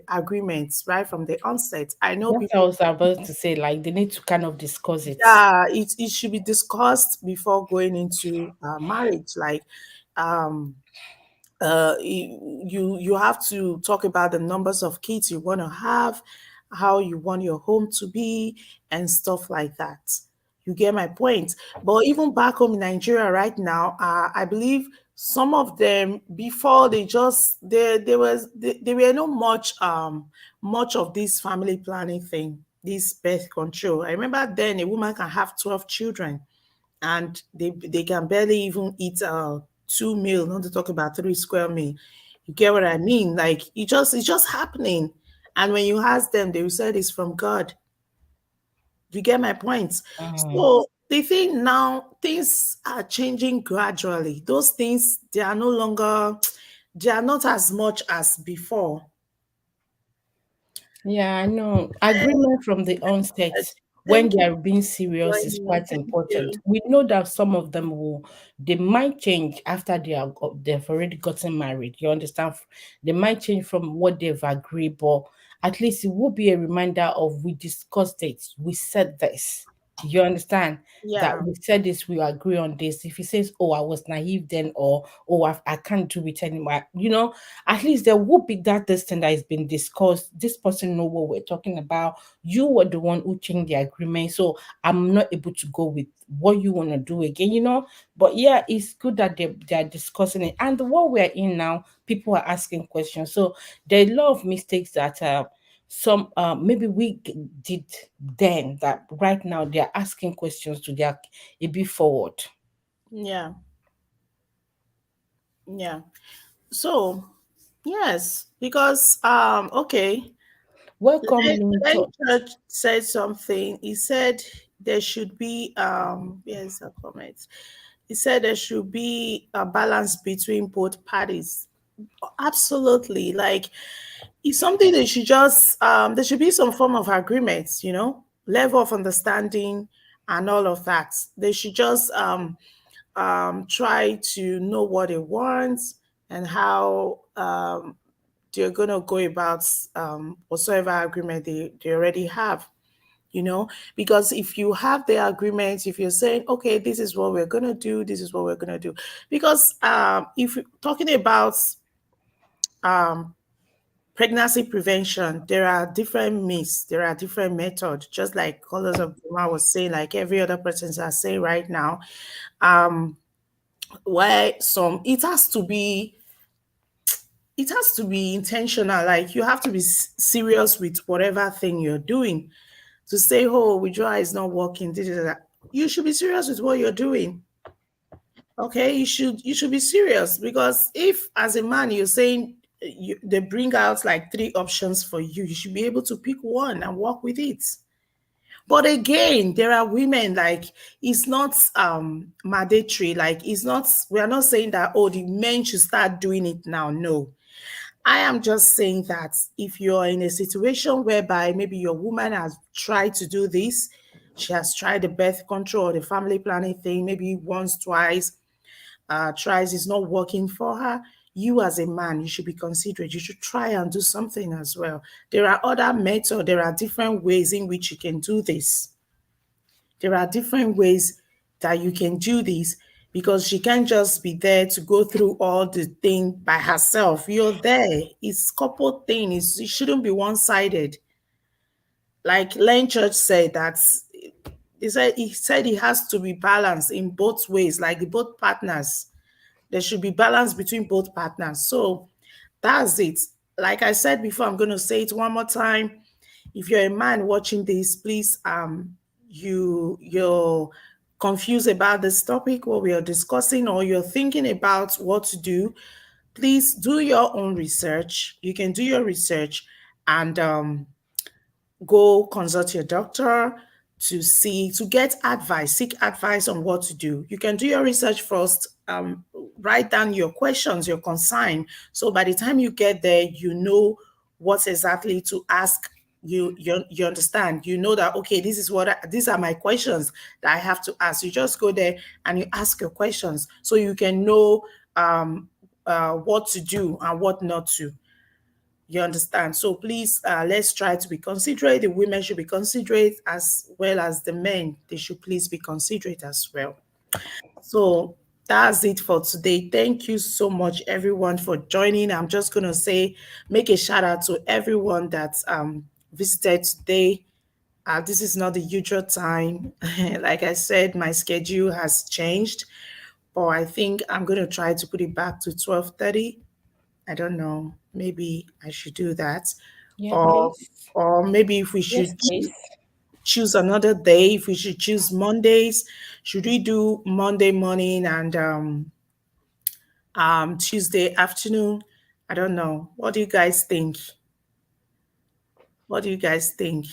Speaker 1: agreements right from the onset. I know
Speaker 2: That's what I
Speaker 1: people,
Speaker 2: was about to say. Like they need to kind of discuss it.
Speaker 1: yeah, it should be discussed before going into marriage. Like, um, you have to talk about the numbers of kids you want to have, how you want your home to be, and stuff like that. You get my point. But even back home in Nigeria right now, I believe some of them before they just there were no much of this family planning thing, this birth control. I remember then a woman can have 12 children and they can barely even eat 2 meal, not to talk about 3 square meal. You get what I mean? Like it's just happening. And when you ask them, they will say it's from God. You get my point?
Speaker 2: Mm.
Speaker 1: So the thing now, things are changing gradually. Those things, they are no longer, they are not as much as before.
Speaker 2: Yeah, I know. Agreement from the onset when
Speaker 1: Thank
Speaker 2: they
Speaker 1: you
Speaker 2: are being
Speaker 1: for
Speaker 2: serious is
Speaker 1: joining me.
Speaker 2: quite
Speaker 1: Thank
Speaker 2: important.
Speaker 1: you.
Speaker 2: We know that some of them they might change after they've already gotten married. You understand? They might change from what they've agreed, but at least it will be a reminder of, we discussed it, we said this. You understand that
Speaker 1: Yeah.
Speaker 2: we said this, we agree on this. If he says, "Oh, I was naive then," or "Oh, I can't do it anymore," at least there will be that this thing that has been discussed. This person know what we're talking about. You were the one who changed the agreement, so I'm not able to go with what you want to do again. But yeah, it's good that they're discussing it. And what we're in now, people are asking questions. So there are a lot of mistakes that some maybe did then, that right now they're asking questions to their a bit forward.
Speaker 1: Yeah. Yeah. So yes, because okay,
Speaker 2: Welcome,
Speaker 1: Len
Speaker 2: Limito.
Speaker 1: Church said something. He said there should be here's a comment. He said there should be a balance between both parties. Absolutely. Like it's something they should just there should be some form of agreement, level of understanding and all of that. They should just try to know what they want and how they're going to go about whatsoever agreement they already have, because if you have the agreement, if you're saying, okay, this is what we're going to do, this is what we're going to do, because if you're talking about um, pregnancy prevention, there are different means, there are different methods, just like Colors of Duma was saying, like every other person are saying right now. Um, why some it has to be intentional. Like you have to be serious with whatever thing you're doing. To say, oh, withdrawal is not working, this is that. You should be serious with what you're doing. Okay, you should be serious, because if as a man you're saying they bring out like three options for you, you should be able to pick one and work with it. But again, there are women, like it's not mandatory. Like it's not. We are not saying that, oh, the men should start doing it now. No, I am just saying that if you're in a situation whereby maybe your woman has tried to do this, she has tried the birth control or the family planning thing, maybe once, twice, tries, it's not working for her. You as a man, you should be considerate. You should try and do something as well. There are other methods, there are different ways in which you can do this. There are different ways that you can do this. because she can't just be there to go through all the thing by herself. You're there. It's couple thing. It shouldn't be one-sided. Like Lane Church said that he said it has to be balanced in both ways, like the both partners. There should be balance between both partners. So that's it. Like I said before, I'm going to say it one more time. If you're a man watching this, please, you're confused about this topic, what we are discussing, or you're thinking about what to do, please do your own research. You can do your research and go consult your doctor to get advice, seek advice on what to do. You can do your research first, write down your questions, your concern. So by the time you get there, you know what exactly to ask. You understand. You know that okay, this is these are my questions that I have to ask. You just go there and you ask your questions, so you can know what to do and what not to. You understand? So please, let's try to be considerate. The women should be considerate as well as the men. They should please be considerate as well. So that's it for today. Thank you so much, everyone, for joining. I'm just going to say, make a shout out to everyone that visited today. This is not the usual time. Like I said, my schedule has changed, but I think I'm going to try to put it back to 12:30. I don't know. Maybe I should do that.
Speaker 2: Yeah,
Speaker 1: Or
Speaker 2: please.
Speaker 1: or maybe if we
Speaker 2: Yes,
Speaker 1: should
Speaker 2: please.
Speaker 1: choose another day, if we should choose Mondays, should we do Monday morning and Tuesday afternoon? I don't know. What do you guys think? What do you guys think?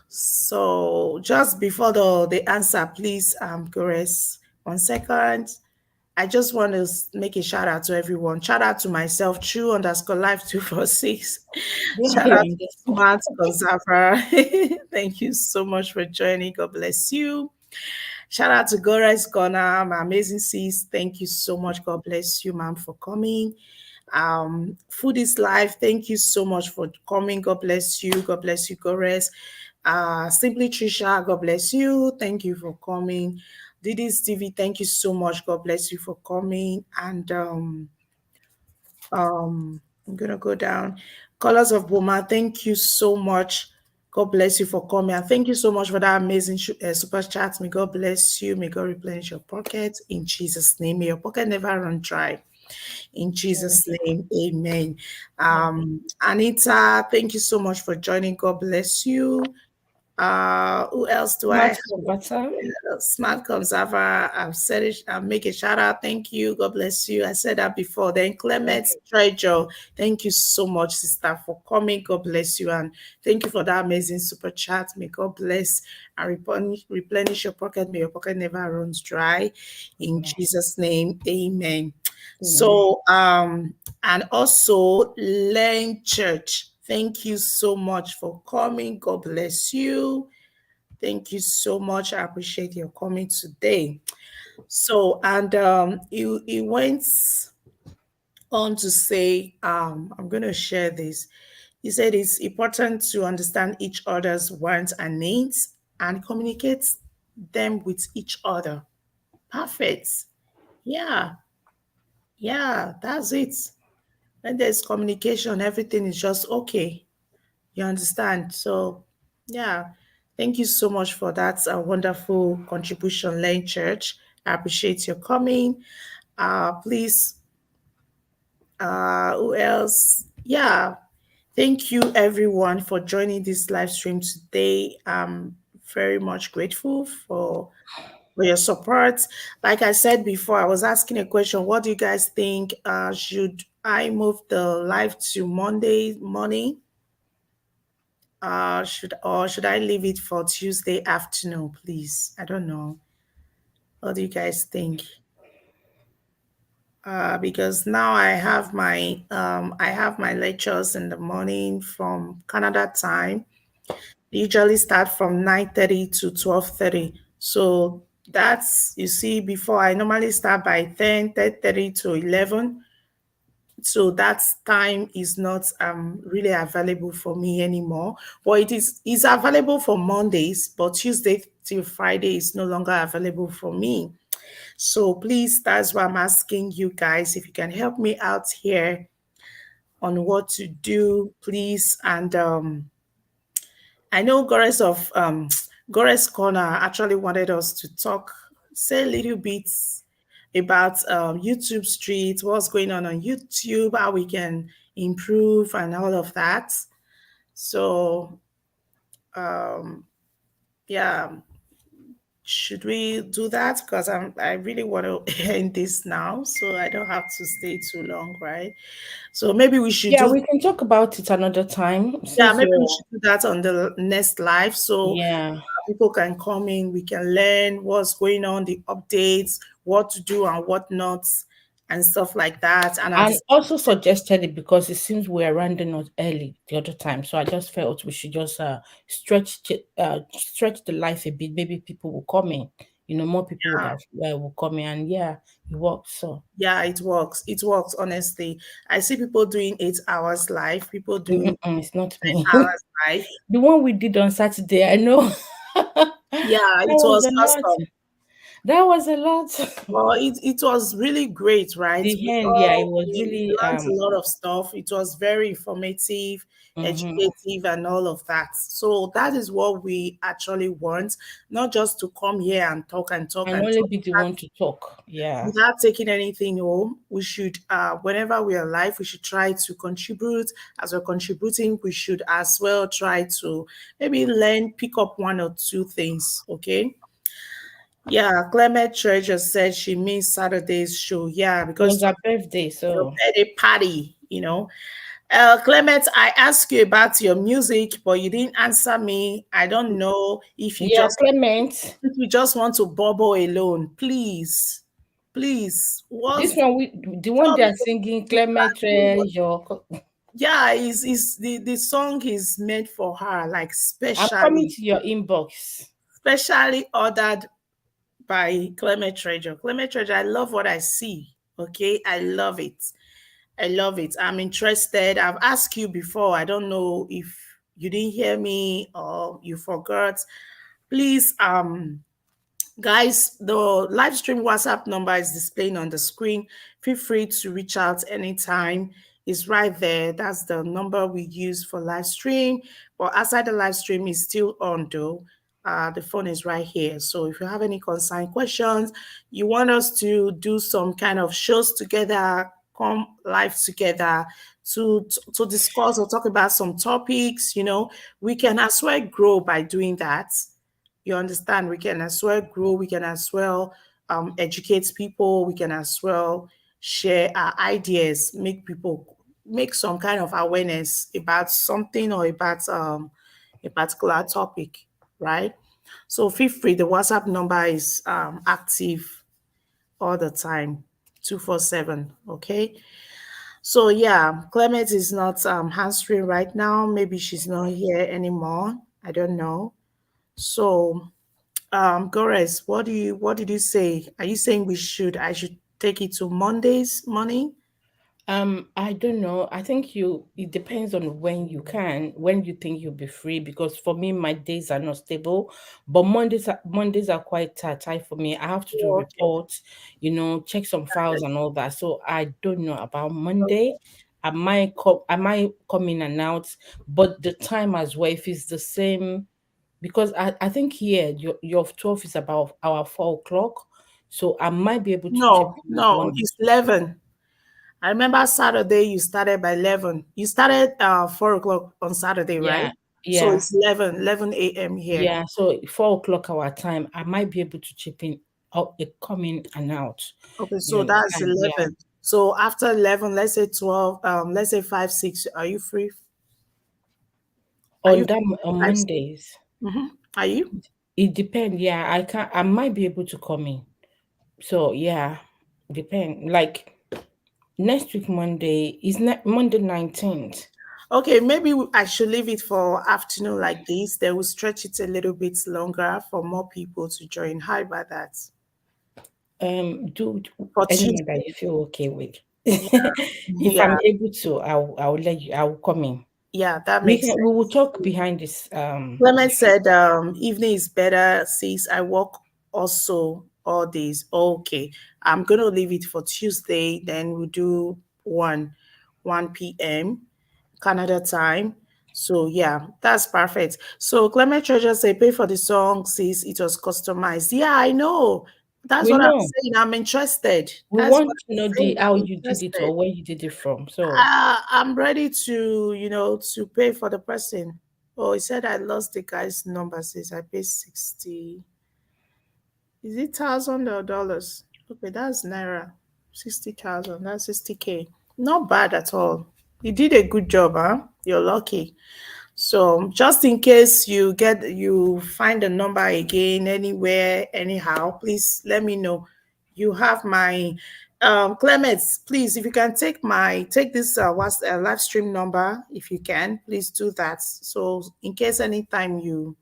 Speaker 1: So just before the answer, please, Grace, 1 second. I just want to make a shout out to everyone. Shout out to myself, True underscore life 246. Shout out to Smart Conserver. Thank you so much for joining. God bless you. Shout out to Gore's Corner, my amazing sis. Thank you so much. God bless you, ma'am, for coming. Food is life. Thank you so much for coming. God bless you. God bless you, Gores. Simply Trisha, God bless you. Thank you for coming. Didi Stevie, thank you so much. God bless you for coming. And I'm gonna go down. Colors of Boma, thank you so much. God bless you for coming. And thank you so much for that amazing super chat. May God bless you. May God replenish your pocket in Jesus' name. May your pocket never run dry. In Jesus' name, amen. Anita, thank you so much for joining. God bless you. Who else do I have? Smart Conserver. I've said it. I'll make a shout out. Thank you. God bless you. I said that before. Then Clement Treasure. Thank you so much, sister, for coming. God bless you. And thank you for that amazing super chat. May God bless and replenish your pocket. May your pocket never runs dry. In Jesus' name, amen. So, and also Lane Church. Thank you so much for coming. God bless you. Thank you so much. I appreciate your coming today. So, and he went on to say, I'm going to share this. He said it's important to understand each other's wants and needs and communicate them with each other. Perfect. Yeah. Yeah, that's it. When there's communication, everything is just okay. You understand? So, yeah, thank you so much for that wonderful contribution, Lane Church. I appreciate your coming. Please, who else? Yeah, thank you everyone for joining this live stream today. I'm very much grateful for your support. Like I said before, I was asking a question. What do you guys think? Should I move the live to Monday morning? Should I leave it for Tuesday afternoon, please? I don't know. What do you guys think? Because now I have my lectures in the morning from Canada time. They usually start from 9:30 to 12:30. So that's, you see, before I normally start by 10:30 to 11. So that time is not really available for me anymore. But is available for Mondays, but Tuesday till Friday is no longer available for me. So please, that's why I'm asking you guys if you can help me out here on what to do, please. And I know Gore's Corner actually wanted us to talk, say a little bit about YouTube Street, what's going on YouTube, how we can improve, and all of that. So, yeah, should we do that? Because I really want to end this now, so I don't have to stay too long, right? So maybe we should
Speaker 2: Yeah,
Speaker 1: do.
Speaker 2: we can talk about it another time
Speaker 1: Yeah,
Speaker 2: since
Speaker 1: maybe we
Speaker 2: you're.
Speaker 1: should do that on the next live, so
Speaker 2: Yeah.
Speaker 1: people can come in, we can learn what's going on, the updates, what to do and what not, and stuff like that. And at
Speaker 2: And also suggested it because it seems we are running out early the other time. So I just felt we should just stretch the life a bit. Maybe people will come in. More people would have will come in, and yeah, it works. So
Speaker 1: yeah, it works. It works, honestly. I see people doing 8 hours live, people doing
Speaker 2: it's not me.
Speaker 1: 9 hours live.
Speaker 2: The one we did on Saturday, I know.
Speaker 1: Yeah,
Speaker 2: That
Speaker 1: it
Speaker 2: was
Speaker 1: was
Speaker 2: a lot.
Speaker 1: awesome.
Speaker 2: That was a lot.
Speaker 1: Well, it was really great, right?
Speaker 2: The end, yeah, it was
Speaker 1: We
Speaker 2: really
Speaker 1: learned a lot of stuff. It was very informative,
Speaker 2: mhm.
Speaker 1: educative, and all of that. So that is what we actually want, not just to come here and talk and talk
Speaker 2: And
Speaker 1: and
Speaker 2: only
Speaker 1: talk
Speaker 2: be the one to talk. Yeah.
Speaker 1: without taking anything home. We should, whenever we are live, we should try to contribute. As we're contributing, we should as well try to maybe learn, pick up one or two things. Okay. Yeah, Clement Treasure said she missed Saturday's show. Yeah,
Speaker 2: It was
Speaker 1: because
Speaker 2: her birthday,
Speaker 1: your
Speaker 2: so
Speaker 1: birthday party. Clement, I asked you about your music, but you didn't answer me. I don't know if you
Speaker 2: yeah,
Speaker 1: just
Speaker 2: Clement.
Speaker 1: if you just want to bubble alone. Please, please.
Speaker 2: This
Speaker 1: What's
Speaker 2: one, the one
Speaker 1: tell
Speaker 2: they
Speaker 1: me
Speaker 2: are singing, Clement
Speaker 1: exactly what?
Speaker 2: Treasure.
Speaker 1: Yeah, is the song is made for her, like
Speaker 2: I'm coming
Speaker 1: specially,
Speaker 2: to your inbox.
Speaker 1: specially ordered by Clement Treasure. Clement Treasure, I love what I see. Okay, I love it. I love it. I'm interested. I've asked you before. I don't know if you didn't hear me or you forgot. Please, guys, the live stream WhatsApp number is displaying on the screen. Feel free to reach out anytime. It's right there. That's the number we use for live stream. But outside the live stream is still on though. The phone is right here. So if you have any concern questions, you want us to do some kind of shows together, come live together to discuss or talk about some topics, we can as well grow by doing that. You understand? We can as well grow. We can as well educate people. We can as well share our ideas, make some kind of awareness about something or about a particular topic, right? So feel free. The WhatsApp number is active all the time, 247. Okay. So yeah, Clement is not answering right now. Maybe she's not here anymore. I don't know. So Gores, what did you say? Are you saying I should take it to Monday's morning?
Speaker 2: I don't know. I think it depends on when you think you'll be free. Because for me, my days are not stable. But Mondays are quite tight for me. I have to do
Speaker 1: Oh, okay.
Speaker 2: reports, check some files and all that. So I don't know about Monday. I might come in and out, but the time as well, if it's the same, because I think here your 12 is about our 4 o'clock. So I might be able to chip
Speaker 1: No,
Speaker 2: in with
Speaker 1: no,
Speaker 2: one.
Speaker 1: it's 11. I remember Saturday you started by 11. You started 4 o'clock on Saturday, right?
Speaker 2: Yeah,
Speaker 1: So
Speaker 2: yeah.
Speaker 1: it's 11 a.m. here.
Speaker 2: Yeah, so 4 o'clock our time, I might be able to chip in, come in and out.
Speaker 1: Okay,
Speaker 2: You
Speaker 1: so that's
Speaker 2: understand? Yeah.
Speaker 1: 11. So after 11, let's say 12, let's say 5, 6. Are you free? Are you free
Speaker 2: On
Speaker 1: 5, 6?
Speaker 2: Mondays,
Speaker 1: Are you?
Speaker 2: it depends. Yeah, I might be able to come in. So yeah, depend. Like next week Monday is Monday 19th.
Speaker 1: Okay, maybe I should leave it for afternoon like this. They will stretch it a little bit longer for more people to join. How about that?
Speaker 2: Do
Speaker 1: For
Speaker 2: anyone that
Speaker 1: Tuesday?
Speaker 2: you feel okay with.
Speaker 1: Yeah,
Speaker 2: If I'm
Speaker 1: yeah,
Speaker 2: able to, I'll let you. I'll come in.
Speaker 1: yeah, that makes
Speaker 2: We will
Speaker 1: sense.
Speaker 2: talk behind this.
Speaker 1: Clement said evening is better, says I work also all days. Okay, I'm gonna leave it for Tuesday. Then we'll do 1 p.m. Canada time. So yeah, that's perfect. So Clement Treasure say pay for the song since it was customized. Yeah, I know. That's
Speaker 2: We
Speaker 1: what I'm
Speaker 2: know.
Speaker 1: saying. I'm interested.
Speaker 2: We
Speaker 1: That's what
Speaker 2: want to
Speaker 1: I'm
Speaker 2: know
Speaker 1: saying.
Speaker 2: the how
Speaker 1: I'm
Speaker 2: you did it
Speaker 1: interested.
Speaker 2: or where you did it from. So
Speaker 1: I'm ready to, to pay for the person. Oh, he said I lost the guy's number since I paid 60. Is it thousand or dollars? Okay, that's naira. 60,000. That's 60K. Not bad at all. You did a good job, huh? You're lucky. So just in case you find the number again anywhere, anyhow, please let me know. You have my Clement, please, if you can take this live stream number, if you can, please do that. So in case anytime you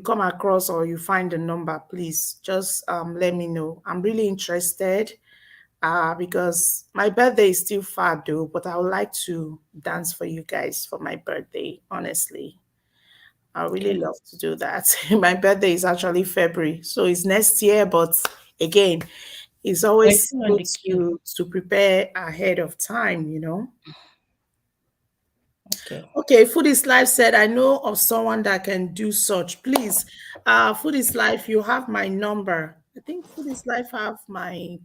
Speaker 1: come across or you find the number, please just let me know. I'm really interested because my birthday is still far though, but I would like to dance for you guys for my birthday, honestly. I really
Speaker 2: okay.
Speaker 1: love to do that. My birthday is actually February, so it's next year, but again, it's
Speaker 2: We're
Speaker 1: always
Speaker 2: still on
Speaker 1: good
Speaker 2: the queue.
Speaker 1: to prepare ahead of time.
Speaker 2: Okay.
Speaker 1: Okay, Food is Life said, I know of someone that can do such. Please, Food is Life, you have my number. I think Food is Life have my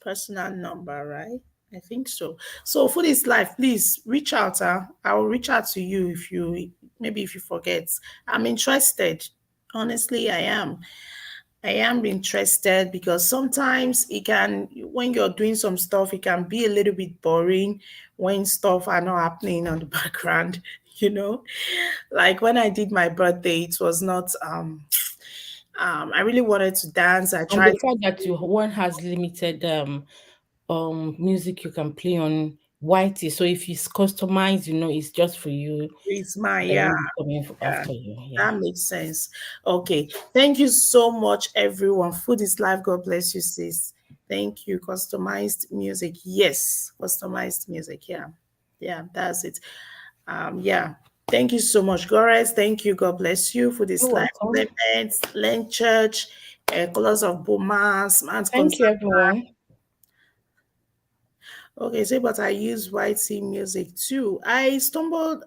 Speaker 1: personal number, right? I think so. So Food is Life, please reach out. I will reach out to you if you forget. I'm interested. Honestly, I am interested because sometimes when you're doing some stuff, it can be a little bit boring when stuff are not happening on the background, you know. Like when I did my birthday, it was not, I really wanted to dance. I
Speaker 2: And the
Speaker 1: tried
Speaker 2: fact that you one has limited music you can play on whitey. So if it's customized, it's just for you.
Speaker 1: it's my,
Speaker 2: They
Speaker 1: yeah,
Speaker 2: will be coming
Speaker 1: yeah.
Speaker 2: after you. Yeah.
Speaker 1: That makes sense. Okay. Thank you so much, everyone. Food is life. God bless you, sis. Thank you. Customized music. Yes. Customized music. Yeah. Yeah, that's it. Yeah. Thank you so much, Gores. Thank you. God bless you for this
Speaker 2: You're
Speaker 1: life.
Speaker 2: welcome.
Speaker 1: Clements, Len Church, Colors of Bomas, Man's
Speaker 2: Thank you,
Speaker 1: Concert.
Speaker 2: everyone.
Speaker 1: Okay, so but I use YT music too. I stumbled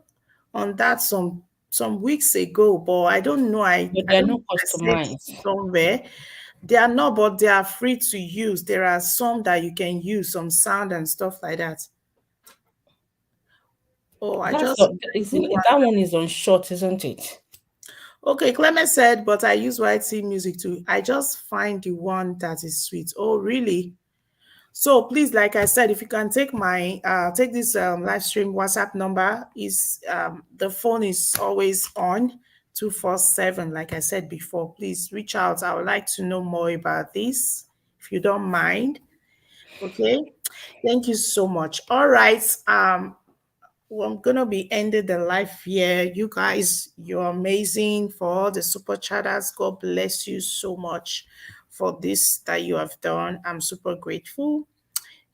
Speaker 1: on that some weeks ago, but I don't know. I,
Speaker 2: But
Speaker 1: I
Speaker 2: they're
Speaker 1: don't know
Speaker 2: not
Speaker 1: if I saved it
Speaker 2: customized.
Speaker 1: somewhere. They are not, but they are free to use. There are some that you can use, some sound and stuff like that. Oh, I
Speaker 2: That's
Speaker 1: just
Speaker 2: the,
Speaker 1: find the
Speaker 2: isn't
Speaker 1: one.
Speaker 2: that one is on short, isn't it?
Speaker 1: Okay, Clement said, but I use YT music too. I just find the one that is sweet. Oh, really? So please, like I said, if you can take this live stream WhatsApp number, is the phone is always on 247. Like I said before, please reach out. I would like to know more about this, if you don't mind. Okay. Thank you so much. All right. Well, I'm gonna be ending the live here. You guys, you're amazing for all the super chatters. God bless you so much for this that you have done. I'm super grateful.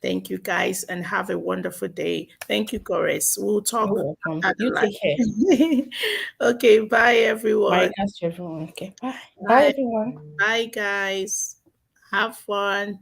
Speaker 1: Thank you guys and have a wonderful day. Thank you, Chorus. We'll
Speaker 2: You're
Speaker 1: talk
Speaker 2: welcome.
Speaker 1: at
Speaker 2: You
Speaker 1: the
Speaker 2: take care.
Speaker 1: live. Okay, bye
Speaker 2: Bye.
Speaker 1: everyone.
Speaker 2: That's everyone. Okay. Bye. Bye,
Speaker 1: Bye.
Speaker 2: everyone.
Speaker 1: Bye guys. Have fun.